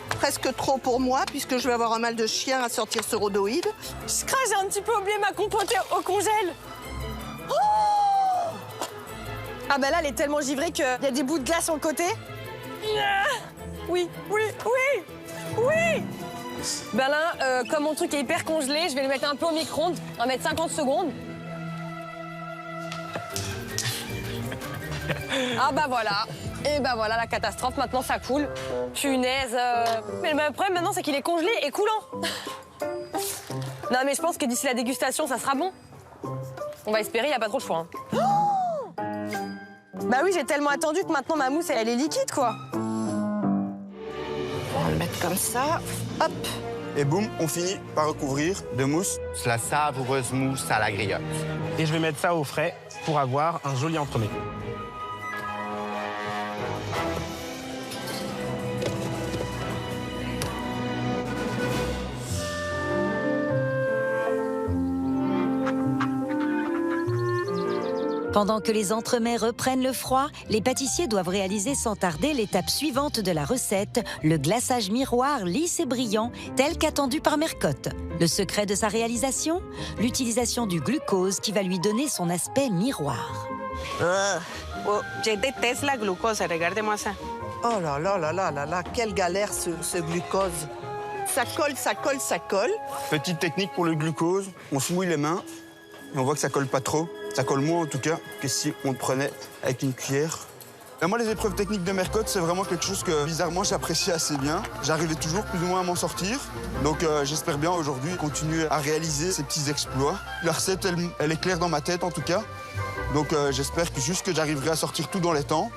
S11: Presque trop pour moi, puisque je vais avoir un mal de chien à sortir ce rhodoïde.
S3: Je crache, j'ai un petit peu oublié ma compote au congèle. Oh ah ben là, elle est tellement givrée qu'il y a des bouts de glace sur le côté. Oui, oui, oui, oui. Ben là, comme mon truc est hyper congelé, je vais le mettre un peu au micro-ondes. On va mettre 50 secondes. Ah bah voilà. Et bah voilà la catastrophe, maintenant ça coule. Punaise. Mais le problème maintenant, c'est qu'il est congelé et coulant. Non mais je pense que d'ici la dégustation, ça sera bon. On va espérer, il n'y a pas trop de choix. Hein. Oh bah oui, j'ai tellement attendu que maintenant ma mousse, elle est liquide, quoi.
S11: On va le mettre comme ça. Hop.
S8: Et boum, on finit par recouvrir de mousse.
S6: La savoureuse mousse à la griotte.
S7: Et je vais mettre ça au frais pour avoir un joli entremets.
S1: Pendant que les entremets reprennent le froid, les pâtissiers doivent réaliser sans tarder l'étape suivante de la recette, le glaçage miroir lisse et brillant, tel qu'attendu par Mercotte. Le secret de sa réalisation? L'utilisation du glucose qui va lui donner son aspect miroir.
S10: Oh, je déteste la glucose, regardez-moi ça.
S11: Oh là là là là là là, quelle galère ce glucose. Ça colle, ça colle, ça colle.
S8: Petite technique pour le glucose, on se mouille les mains et on voit que ça colle pas trop. Ça colle moins en tout cas que si on le prenait avec une cuillère. Et moi, les épreuves techniques de Mercotte, c'est vraiment quelque chose que bizarrement j'apprécie assez bien. J'arrivais toujours plus ou moins à m'en sortir. Donc j'espère bien aujourd'hui continuer à réaliser ces petits exploits. La recette, elle est claire dans ma tête en tout cas. Donc j'espère que juste que j'arriverai à sortir tout dans les temps.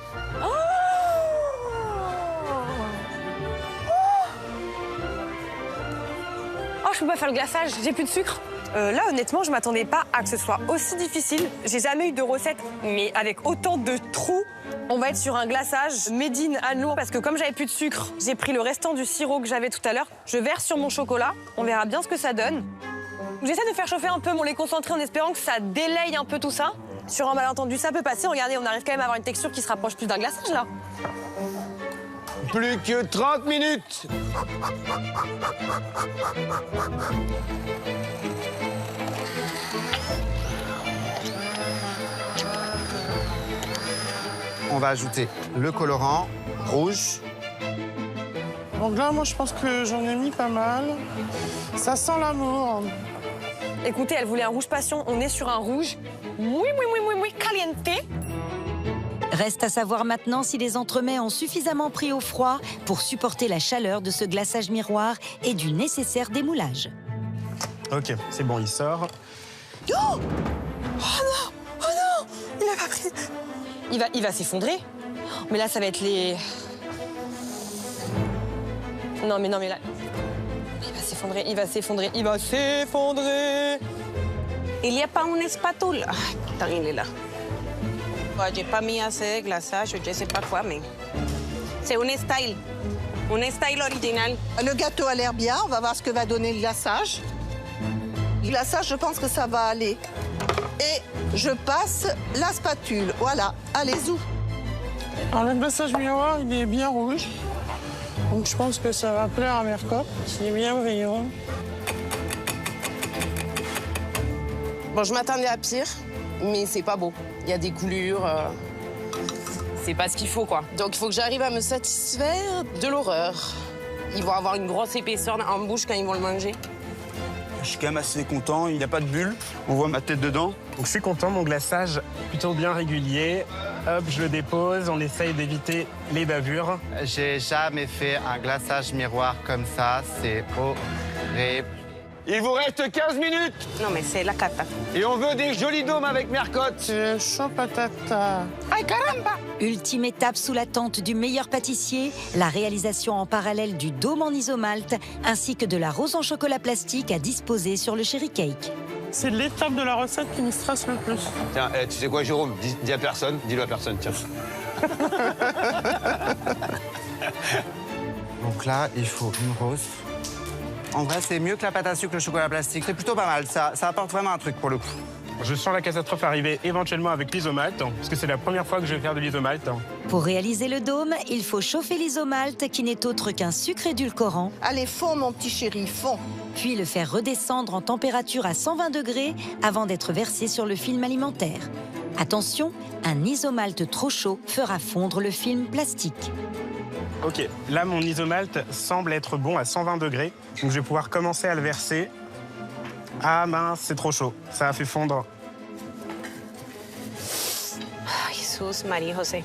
S3: Oh, je peux pas faire le glaçage, j'ai plus de sucre. Là, honnêtement, je m'attendais pas à que ce soit aussi difficile. J'ai jamais eu de recette, mais avec autant de trous. On va être sur un glaçage made in Annelore parce que comme j'avais plus de sucre, j'ai pris le restant du sirop que j'avais tout à l'heure. Je verse sur mon chocolat. On verra bien ce que ça donne. J'essaie de faire chauffer un peu mon lait concentré en espérant que ça délaye un peu tout ça. Sur un malentendu, ça peut passer. Regardez, on arrive quand même à avoir une texture qui se rapproche plus d'un glaçage, là.
S5: Plus que 30 minutes.
S6: On va ajouter le colorant rouge.
S9: Donc là, moi, je pense que j'en ai mis pas mal. Ça sent l'amour.
S3: Écoutez, elle voulait un rouge passion. On est sur un rouge. Oui, caliente.
S1: Reste à savoir maintenant si les entremets ont suffisamment pris au froid pour supporter la chaleur de ce glaçage miroir et du nécessaire démoulage.
S7: Ok, c'est bon, il sort.
S3: Oh, oh non! Oh non! Il a pas pris... Il va s'effondrer. Mais là, ça va être les... Non, mais là... Il va s'effondrer, il va s'effondrer, il va s'effondrer.
S10: Il n'y a pas une spatule. Ah, putain, il est là. J'ai pas mis assez de glaçage, je sais pas quoi, mais... C'est un style original.
S11: Le gâteau a l'air bien, on va voir ce que va donner le glaçage. Le glaçage, je pense que ça va aller. Et je passe la spatule, voilà, allez-y.
S9: Alors le glaçage miroir, il est bien rouge. Donc je pense que ça va plaire à Mercotte, qui est bien brillant.
S2: Bon, je m'attendais à pire, mais c'est pas beau. Il y a des coulures, c'est pas ce qu'il faut, quoi. Donc il faut que j'arrive à me satisfaire de l'horreur. Ils vont avoir une grosse épaisseur en bouche quand ils vont le manger.
S8: Je suis quand même assez content, il n'y a pas de bulle, on voit ma tête dedans.
S7: Donc je suis content, mon glaçage plutôt bien régulier. Hop, je le dépose, on essaye d'éviter les bavures.
S6: J'ai jamais fait un glaçage miroir comme ça, c'est horrible.
S5: Il vous reste 15 minutes.
S10: Non, mais c'est la cata.
S5: Et on veut des jolis dômes avec Mercotte.
S9: C'est chaud patata.
S10: Ay, caramba!
S1: Ultime étape sous la tente du meilleur pâtissier, la réalisation en parallèle du dôme en isomalte ainsi que de la rose en chocolat plastique à disposer sur le Cherry Cake.
S9: C'est l'étape de la recette qui me stresse le plus.
S5: Tiens, tu sais quoi, Jérôme? Dis à personne, dis-le à personne, tiens.
S6: Donc là, il faut une rose. En vrai, c'est mieux que la pâte à sucre, le chocolat plastique. C'est plutôt pas mal. Ça apporte vraiment un truc pour le coup.
S7: Je sens la catastrophe arriver éventuellement avec l'isomalte, parce que c'est la première fois que je vais faire de l'isomalte.
S1: Pour réaliser le dôme, il faut chauffer l'isomalte qui n'est autre qu'un sucre édulcorant.
S11: Allez, fonds, mon petit chéri, fonds.
S1: Puis le faire redescendre en température à 120 degrés avant d'être versé sur le film alimentaire. Attention, un isomalte trop chaud fera fondre le film plastique.
S7: Ok, là mon isomalte semble être bon à 120 degrés, donc je vais pouvoir commencer à le verser. Ah mince, c'est trop chaud, ça a fait fondre.
S10: Jesús, Marie José.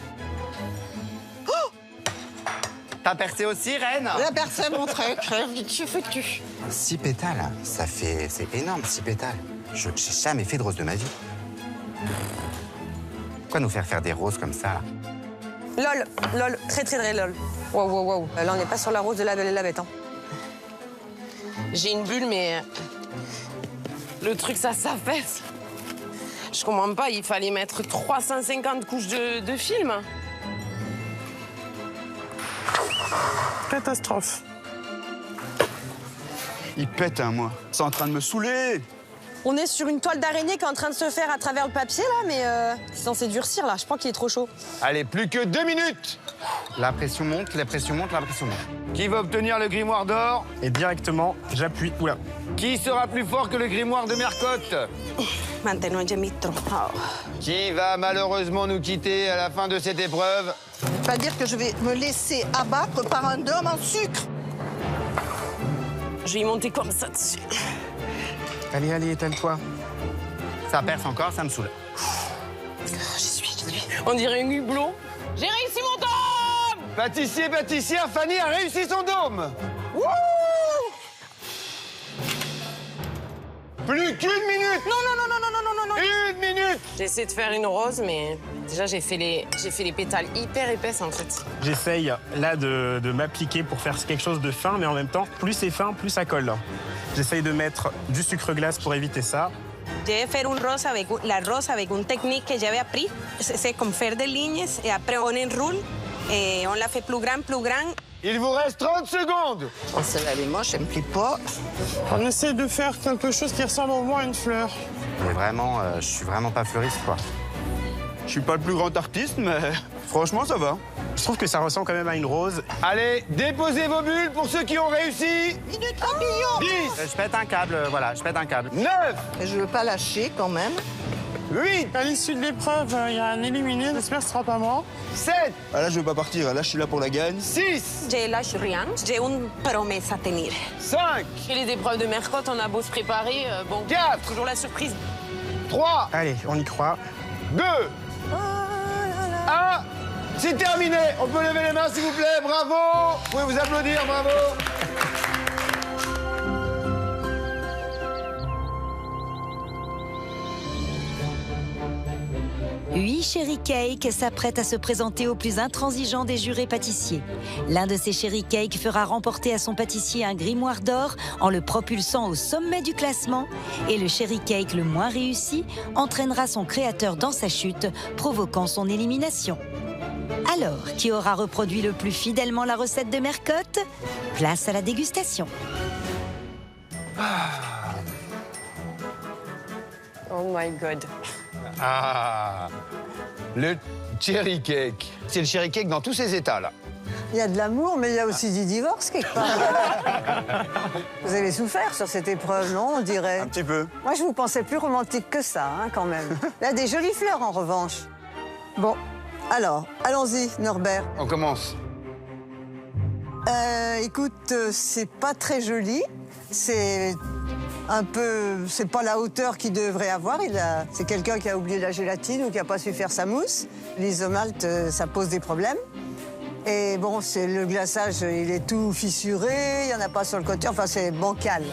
S6: T'as percé aussi, Reine?
S11: La personne, mon truc, je suis foutu.
S6: 6 pétales, c'est énorme, 6 pétales. Je n'ai jamais fait de rose de ma vie. Pourquoi nous faire des roses comme ça, là?
S3: Lol, très lol. Wow. Là, on n'est pas sur la rose de la Belle et la Bête. Hein.
S2: J'ai une bulle, mais le truc, ça s'affaisse. Je comprends pas, il fallait mettre 350 couches de film.
S9: Catastrophe.
S8: Il pète, hein, moi. C'est en train de me saouler.
S3: On est sur une toile d'araignée qui est en train de se faire à travers le papier, là, mais c'est censé durcir, là. Je crois qu'il est trop chaud.
S5: Allez, plus que 2 minutes.
S6: La pression monte, la pression monte, la pression monte.
S5: Qui va obtenir le grimoire d'or?
S7: Et directement, j'appuie. Oula.
S5: Qui sera plus fort que le grimoire de Mercotte?
S10: Maintenant, je m'y trompe.
S5: Qui va malheureusement nous quitter à la fin de cette épreuve?
S11: Pas dire que je vais me laisser abattre par un dôme en sucre.
S2: Je vais y monter comme ça dessus.
S6: Allez, étale-toi. Ça perce encore, ça me saoule.
S2: J'y suis. On dirait un hublot. J'ai réussi mon dôme!
S5: Pâtissière, Fanny a réussi son dôme! Wouh! Plus qu'une minute!
S2: Non.
S5: 1 minute!
S2: J'ai essayé de faire une rose, mais déjà, j'ai fait les pétales hyper épaisses, en fait.
S7: J'essaye là de m'appliquer pour faire quelque chose de fin, mais en même temps, plus c'est fin, plus ça colle. J'essaye de mettre du sucre glace pour éviter ça.
S10: J'ai fait la rose avec une technique que j'avais appris. C'est comme faire des lignes et après on enroule et on la fait plus grand.
S5: Il vous reste 30 secondes.
S11: Oh, celle-là, elle est moche, elle me plaît pas.
S9: On essaie de faire quelque chose qui ressemble au moins à une fleur.
S6: Mais vraiment, je suis vraiment pas fleuriste, quoi.
S8: Je suis pas le plus grand artiste, mais franchement, ça va.
S7: Je trouve que ça ressemble quand même à une rose.
S5: Allez, déposez vos bulles pour ceux qui ont réussi. 10.
S6: Je pète un câble, voilà, je pète un câble.
S5: 9.
S11: Je veux pas lâcher, quand même.
S5: 8.
S9: À l'issue de l'épreuve, il y a un éliminé. J'espère que ce sera pas moi.
S5: 7.
S8: Ah, là, je veux pas partir. Là, je suis là pour la gagne.
S5: 6.
S10: Je lâche rien. J'ai une promesse à tenir.
S5: 5.
S2: Et les épreuves de Mercotte, on a beau se préparer, bon,
S5: 4.
S2: toujours la surprise.
S5: 3.
S7: Allez, on y croit.
S5: 2. 1. C'est terminé. On peut lever les mains, s'il vous plaît. Bravo. Vous pouvez vous applaudir, bravo.
S1: Huit Cherry Cake s'apprête à se présenter au plus intransigeant des jurés pâtissiers. L'un de ces Cherry Cake fera remporter à son pâtissier un grimoire d'or en le propulsant au sommet du classement. Et le Cherry Cake le moins réussi entraînera son créateur dans sa chute, provoquant son élimination. Alors, qui aura reproduit le plus fidèlement la recette de Mercotte? Place à la dégustation.
S3: Oh my God.
S5: Ah, le cherry cake. C'est le cherry cake dans tous ses états, là.
S4: Il y a de l'amour, mais il y a aussi du divorce quelque part. Vous avez souffert sur cette épreuve, non, on dirait?
S8: Un petit peu.
S4: Moi, je vous pensais plus romantique que ça, hein, quand même. Il y a des jolies fleurs, en revanche. Bon, alors, allons-y, Norbert.
S5: On commence.
S4: Écoute, c'est pas très joli. C'est un peu... C'est pas la hauteur qu'il devrait avoir. C'est quelqu'un qui a oublié la gélatine ou qui a pas su faire sa mousse. L'isomalte, ça pose des problèmes. Et bon, le glaçage, il est tout fissuré, il n'y en a pas sur le côté. Enfin, c'est bancal.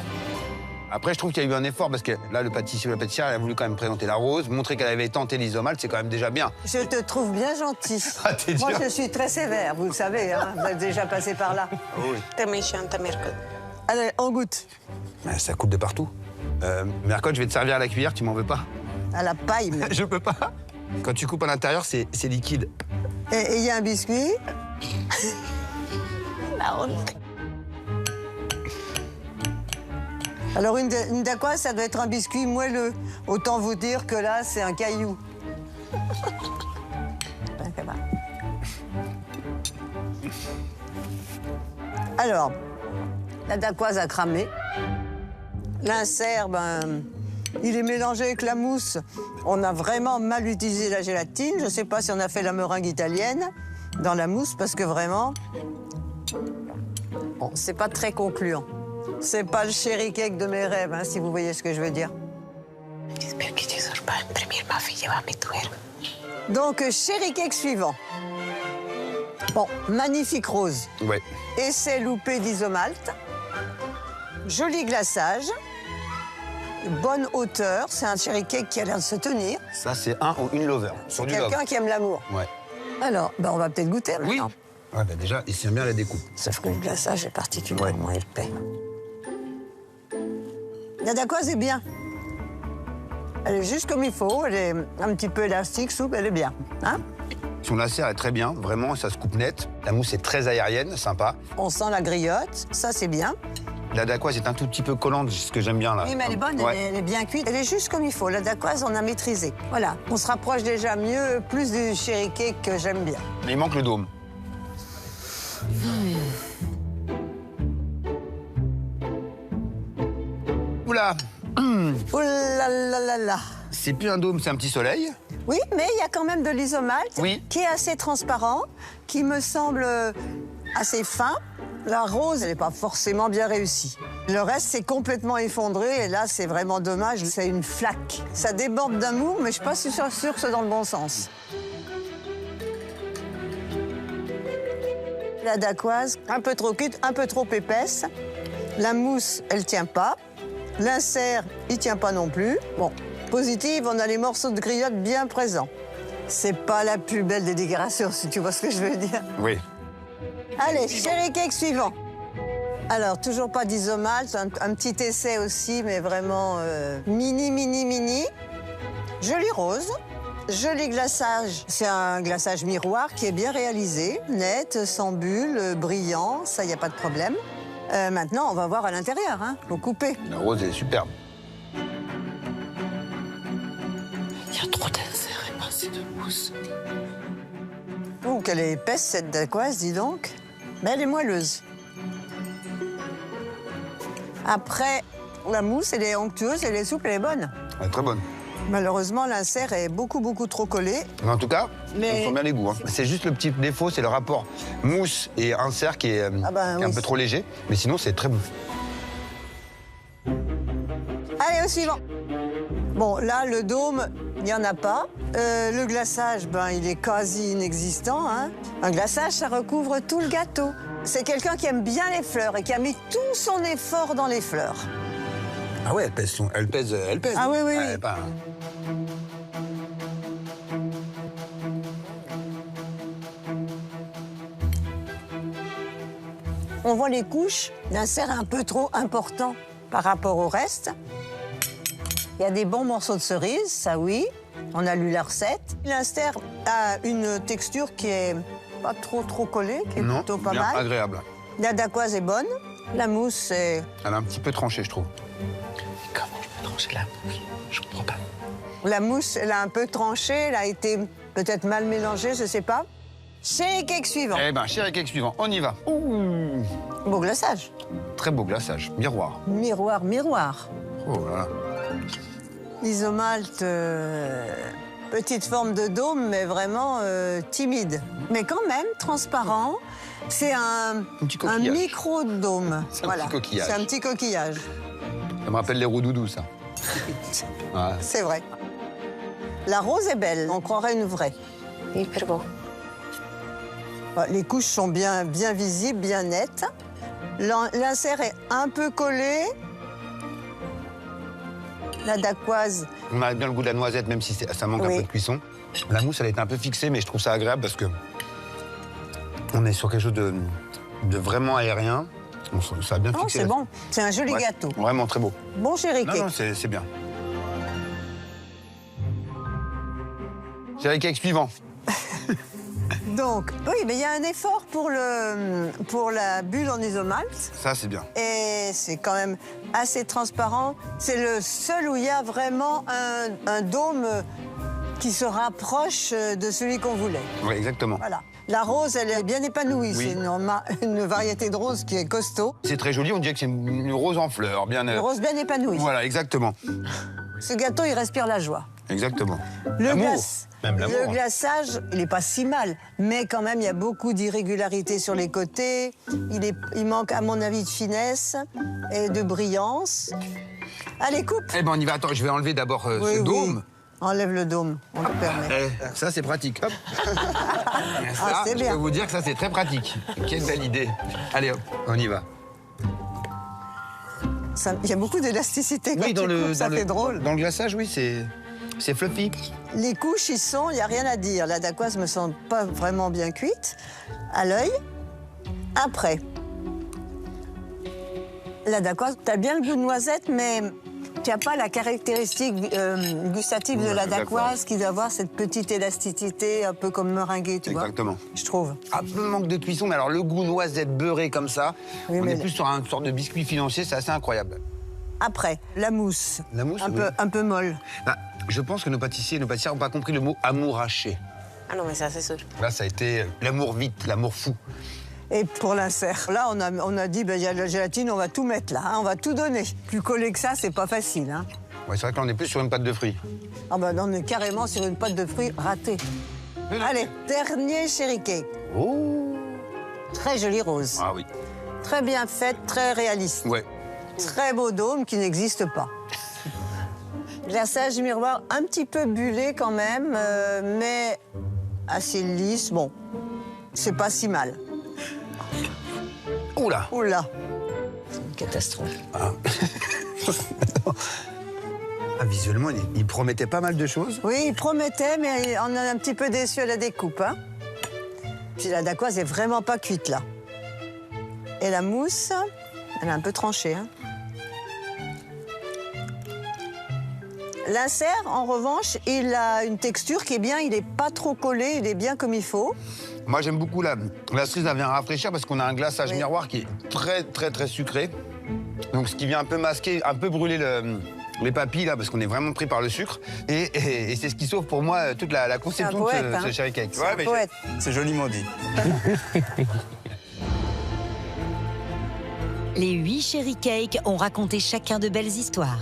S5: Après, je trouve qu'il y a eu un effort parce que là, le pâtissier ou la pâtissière, elle a voulu quand même présenter la rose, montrer qu'elle avait tenté l'isomalt, c'est quand même déjà bien.
S4: Je te trouve bien gentil.
S5: Ah, t'es
S4: Moi,
S5: dur.
S4: je suis très sévère, vous le savez, hein, vous êtes déjà passé par là.
S5: Oui.
S10: T'es méchante, Mercotte.
S4: Allez, on goûte.
S5: Ça coupe de partout. Mercotte, je vais te servir à la cuillère, tu m'en veux pas?
S4: À la paille, mais...
S5: Je peux pas. Quand tu coupes à l'intérieur, c'est liquide.
S4: Et il y a un biscuit.
S10: La honte.
S4: Alors, une dacquoise, ça doit être un biscuit moelleux. Autant vous dire que là, c'est un caillou. Alors, la dacquoise a cramé. L'insert, ben, il est mélangé avec la mousse. On a vraiment mal utilisé la gélatine. Je ne sais pas si on a fait la meringue italienne dans la mousse, parce que vraiment, bon, c'est pas très concluant. C'est pas le cherry cake de mes rêves, hein, si vous voyez ce que je veux dire.
S10: J'espère que tu ne sors pas imprimir ma fille, va me tuer.
S4: Donc, cherry cake suivant. Bon, magnifique rose.
S5: Ouais.
S4: Essai loupé d'isomalt. Joli glaçage. Bonne hauteur. C'est un cherry cake qui a l'air de se tenir.
S5: Ça, c'est un ou une lover.
S4: C'est quelqu'un qui aime l'amour.
S5: Ouais.
S4: Alors, ben, on va peut-être goûter maintenant.
S5: Oui. Ouais, ben déjà, il tient bien la découpe.
S4: Sauf que le glaçage est particulièrement épais. La dacquoise est bien. Elle est juste comme il faut. Elle est un petit peu élastique, souple, elle est bien. Hein?
S5: Son lacère est très bien, vraiment, ça se coupe net. La mousse est très aérienne, sympa.
S4: On sent la griotte, ça c'est bien.
S5: La dacquoise est un tout petit peu collante, c'est ce que j'aime bien là.
S4: Oui, mais elle est bonne,
S5: Ouais.
S4: elle est bien cuite. Elle est juste comme il faut. La dacquoise, on a maîtrisé. Voilà, on se rapproche déjà mieux, plus du cherry cake que j'aime bien.
S5: Mais il manque le dôme. Oula.
S4: Ouh là là là là.
S5: C'est plus un dôme, c'est un petit soleil.
S4: Oui, mais il y a quand même de l'isomalt qui est assez transparent, qui me semble assez fin. La rose, elle n'est pas forcément bien réussie. Le reste, c'est complètement effondré et là, c'est vraiment dommage. C'est une flaque. Ça déborde d'amour, mais je ne suis pas sûre que c'est dans le bon sens. La dacquoise, un peu trop cuite, un peu trop épaisse. La mousse, elle tient pas. L'insert, il tient pas non plus. Bon, positive, on a les morceaux de griotte bien présents. C'est pas la plus belle des décorations, si tu vois ce que je veux dire.
S5: Oui.
S4: Allez, cherry cake suivant. Alors, toujours pas d'isomalt, un petit essai aussi, mais vraiment mini. Joli rose, joli glaçage. C'est un glaçage miroir qui est bien réalisé, net, sans bulles, brillant, ça, il n'y a pas de problème. Maintenant, on va voir à l'intérieur, hein, faut couper.
S5: La rose est superbe.
S13: Il y a trop d'insert et pas assez de mousse.
S4: Oh, qu'elle est épaisse, cette dacquoise, dis donc. Mais elle est moelleuse. Après, la mousse, elle est onctueuse, elle est souple, elle est bonne.
S5: Elle est très bonne.
S4: Malheureusement, l'insert est beaucoup trop collé.
S5: Mais en tout cas,
S4: Mais-
S5: on sent bien les goûts. Hein. C'est juste le petit défaut, c'est le rapport mousse et insert qui est, qui est un peu trop léger. Mais sinon, c'est très bon.
S4: Allez, au suivant. Bon, là, le dôme, il n'y en a pas. Le glaçage, ben, il est quasi inexistant. Hein. Un glaçage, ça recouvre tout le gâteau. C'est quelqu'un qui aime bien les fleurs et qui a mis tout son effort dans les fleurs.
S5: Ah ouais, elle pèse.
S4: Ah oui, oui,
S5: Elle
S4: oui.
S5: est pas-
S4: On voit les couches. L'insert est un peu trop important par rapport au reste. Il y a des bons morceaux de cerise, ça oui. On a lu la recette. L'insert a une texture qui est pas trop collée, qui est
S5: Non,
S4: plutôt pas
S5: bien
S4: mal.
S5: agréable.
S4: La dacquoise est bonne. La mousse est...
S5: Elle a un petit peu tranché, je trouve.
S13: Comment je peux trancher la mousse? Je comprends pas.
S4: La mousse, elle a un peu tranché, elle a été peut-être mal mélangée, je sais pas. Cherry cake suivant.
S5: Eh ben, cherry cake suivant, on y va. Ouh.
S4: Beau glaçage.
S5: Très beau glaçage, miroir.
S4: Miroir.
S5: Oh là là.
S4: Isomalt, petite forme de dôme, mais vraiment timide. Mais quand même, transparent. C'est un
S5: coquillage.
S4: micro-dôme.
S5: C'est un petit coquillage.
S4: C'est un petit coquillage.
S5: Ça me rappelle les roux-doudous, ça. Ouais.
S4: C'est vrai. La rose est belle, on croirait une vraie.
S10: Hyper beau.
S4: Les couches sont bien visibles, bien nettes. L'insert est un peu collé. La dacquoise.
S5: On a bien le goût de la noisette, même si ça manque un peu de cuisson. La mousse, elle a été un peu fixée, mais je trouve ça agréable parce que on est sur quelque chose de vraiment aérien. Ça a bien fixé.
S4: C'est bon. C'est un joli gâteau.
S5: Vraiment très beau.
S4: Bon cherry cake.
S5: Non, c'est bien. Cherry cake suivant.
S4: Donc, oui, mais il y a un effort pour la bulle en isomalte.
S5: Ça, c'est bien.
S4: Et c'est quand même assez transparent. C'est le seul où il y a vraiment un dôme qui se rapproche de celui qu'on voulait.
S5: Oui, exactement.
S4: Voilà. La rose, elle est bien épanouie. Oui. C'est une variété de rose qui est costaud.
S5: C'est très joli, on dirait que c'est une rose en fleurs. Bien,
S4: une rose bien épanouie.
S5: Voilà, exactement.
S4: Ce gâteau, il respire la joie.
S5: Exactement.
S4: Le glaçage, il n'est pas si mal, mais quand même, il y a beaucoup d'irrégularités sur les côtés. Il manque, à mon avis, de finesse et de brillance. Allez, coupe.
S5: Eh ben, on y va. Attends, je vais enlever d'abord ce dôme.
S4: Enlève le dôme, on le permet.
S5: Ça, c'est pratique. Hop.
S4: Ah, c'est bien.
S5: Je peux vous dire que ça, c'est très pratique. Quelle belle idée. Allez, hop, on y va.
S4: Il y a beaucoup d'élasticité quand tu coupes, ça fait drôle.
S5: Dans le glaçage, oui, c'est fluffy.
S4: Les couches, il n'y a rien à dire. La dacquoise me semble pas vraiment bien cuite, à l'œil. Après, la dacquoise, tu as bien le goût de noisette, mais tu n'as pas la caractéristique gustative de la dacquoise qui doit avoir cette petite élasticité, un peu comme meringuée, tu vois.
S5: Exactement.
S4: Je trouve.
S5: Un peu manque de cuisson, mais alors le goût noisette beurré comme ça, on est plus sur une sorte de biscuit financier, c'est assez incroyable.
S4: Après, la mousse.
S5: La mousse,
S4: un peu molle.
S5: Bah, je pense que nos pâtissiers n'ont pas compris le mot amouraché.
S3: Ah non, mais ça, c'est sûr.
S5: Là, ça a été l'amour vite, l'amour fou.
S4: Et pour l'insère, là, on a dit, il y a de la gélatine, on va tout mettre là, on va tout donner. Plus collé que ça, c'est pas facile. Hein.
S5: Ouais, c'est vrai que là, on est plus sur une pâte de fruits.
S4: Ah ben, on est carrément sur une pâte de fruits ratée. Allez, dernier cherry cake.
S5: Oh.
S4: Très jolie rose.
S5: Ah oui.
S4: Très bien faite, très réaliste.
S5: Ouais.
S4: Très beau dôme qui n'existe pas. Glaçage miroir un petit peu bullé quand même, mais assez lisse. Bon, c'est pas si mal.
S5: Oula.
S4: Oula.
S3: C'est une catastrophe.
S5: Ah. Visuellement, il promettait pas mal de choses.
S4: Oui, il promettait, mais on est un petit peu déçu à la découpe. Hein. Puis la dacquoise est vraiment pas cuite, là. Et la mousse, elle est un peu tranchée. Hein. L'insert, en revanche, il a une texture qui est bien, il n'est pas trop collé, il est bien comme il faut.
S5: Moi, j'aime beaucoup la cerise, elle vient rafraîchir parce qu'on a un glaçage miroir qui est très, très, très sucré. Donc, ce qui vient un peu masquer, un peu brûler les papilles, là, parce qu'on est vraiment pris par le sucre. Et c'est ce qui sauve pour moi toute la conception de ce cherry cake.
S8: C'est joliment dit.
S1: Les 8 cherry cakes ont raconté chacun de belles histoires.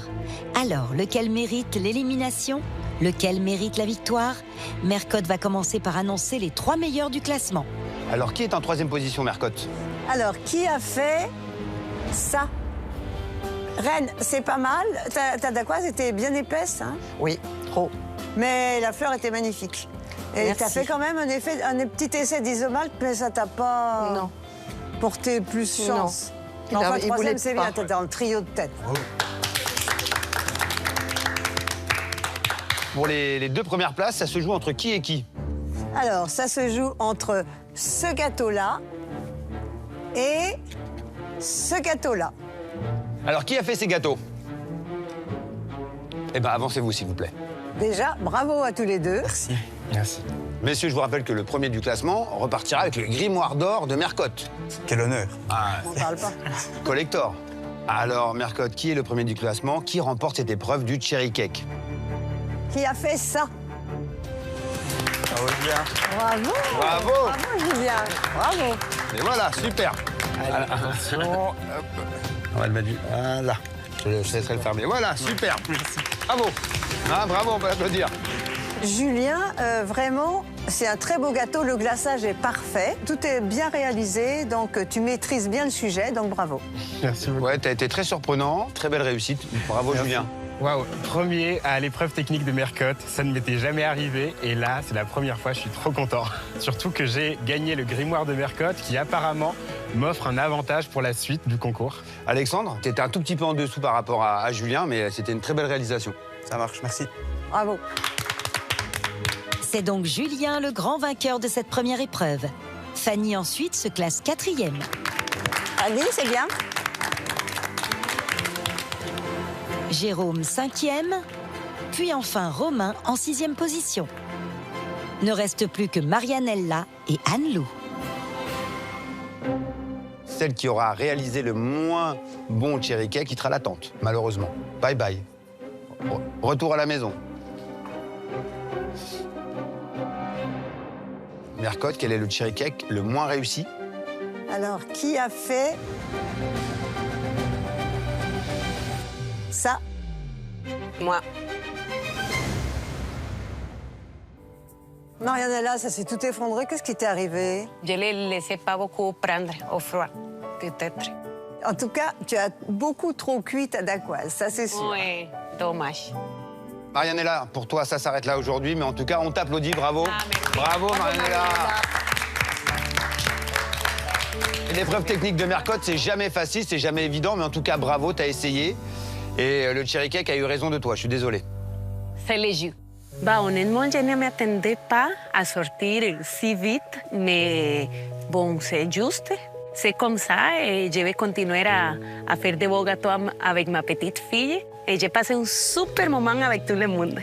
S1: Alors, lequel mérite l'élimination? Lequel mérite la victoire? Mercotte va commencer par annoncer les 3 meilleurs du classement.
S5: Alors, qui est en 3e position, Mercotte?
S4: Alors, qui a fait ça? Reine, c'est pas mal. Ta dacquoise était bien épaisse, hein?
S11: Oui, trop.
S4: Mais la fleur était magnifique. Et tu as fait quand même un petit essai d'isomalte, mais ça t'a pas porté plus chance.
S11: Non.
S4: Enfin,
S11: Il voulait
S4: 3e, c'est bien, t'es dans le trio de tête.
S5: Oh. Pour les 2 premières places, ça se joue entre qui et qui?
S4: Alors, ça se joue entre ce gâteau-là et ce gâteau-là.
S5: Alors, qui a fait ces gâteaux? Eh bien, avancez-vous, s'il vous plaît.
S4: Déjà, bravo à tous les deux.
S5: Merci. Merci. Messieurs, je vous rappelle que le premier du classement repartira avec le grimoire d'or de Mercotte.
S8: Quel honneur.
S4: On parle pas.
S5: Collector. Alors, Mercotte, qui est le premier du classement? Qui remporte cette épreuve du cherry cake?
S4: Qui a fait ça?
S8: Bravo, Julien.
S4: Bravo.
S5: Bravo.
S4: Bravo, Julien. Bravo.
S5: Et voilà, super. Allez, attention. On va le mettre là. Je laisserai le fermer. Voilà, super. Bravo. Ah, bravo, on peut l'applaudir.
S4: Julien, vraiment, c'est un très beau gâteau. Le glaçage est parfait. Tout est bien réalisé, donc tu maîtrises bien le sujet, donc bravo.
S5: Merci beaucoup. Ouais, t'as été très surprenant. Très belle réussite. Bravo, Julien.
S7: Waouh, premier à l'épreuve technique de Mercotte, ça ne m'était jamais arrivé et là, c'est la première fois, je suis trop content. Surtout que j'ai gagné le grimoire de Mercotte qui apparemment m'offre un avantage pour la suite du concours.
S5: Alexandre, tu étais un tout petit peu en dessous par rapport à Julien, mais c'était une très belle réalisation.
S8: Ça marche, merci.
S4: Bravo.
S1: C'est donc Julien le grand vainqueur de cette première épreuve. Fanny ensuite se classe 4e.
S4: Fanny, c'est bien.
S1: Jérôme 5e, puis enfin Romain en 6e position. Ne reste plus que Marianella et Anne-Lou.
S5: Celle qui aura réalisé le moins bon cherry cake quittera la tente, malheureusement. Bye bye. Retour à la maison. Mercotte, quel est le cherry cake le moins réussi?
S4: Alors, qui a fait ça?
S10: Moi.
S4: Marianella, ça s'est tout effondré. Qu'est-ce qui t'est arrivé?
S10: Je ne laissais pas beaucoup prendre au froid, peut-être.
S4: En tout cas, tu as beaucoup trop cuit ta dacquoise, ça c'est sûr.
S10: Oui, dommage.
S5: Marianella, pour toi, ça s'arrête là aujourd'hui, mais en tout cas, on t'applaudit, bravo. Bravo, Marianella. L'épreuve technique de Mercotte, c'est jamais facile, c'est jamais évident, mais en tout cas, bravo, t'as essayé. Et le cherry cake a eu raison de toi, je suis désolé.
S10: C'est le jus. Bah, honnêtement, je ne m'attendais pas à sortir si vite, mais bon, c'est juste. C'est comme ça et je vais continuer à faire des beaux gâteaux avec ma petite fille. Et j'ai passé un super moment avec tout le monde.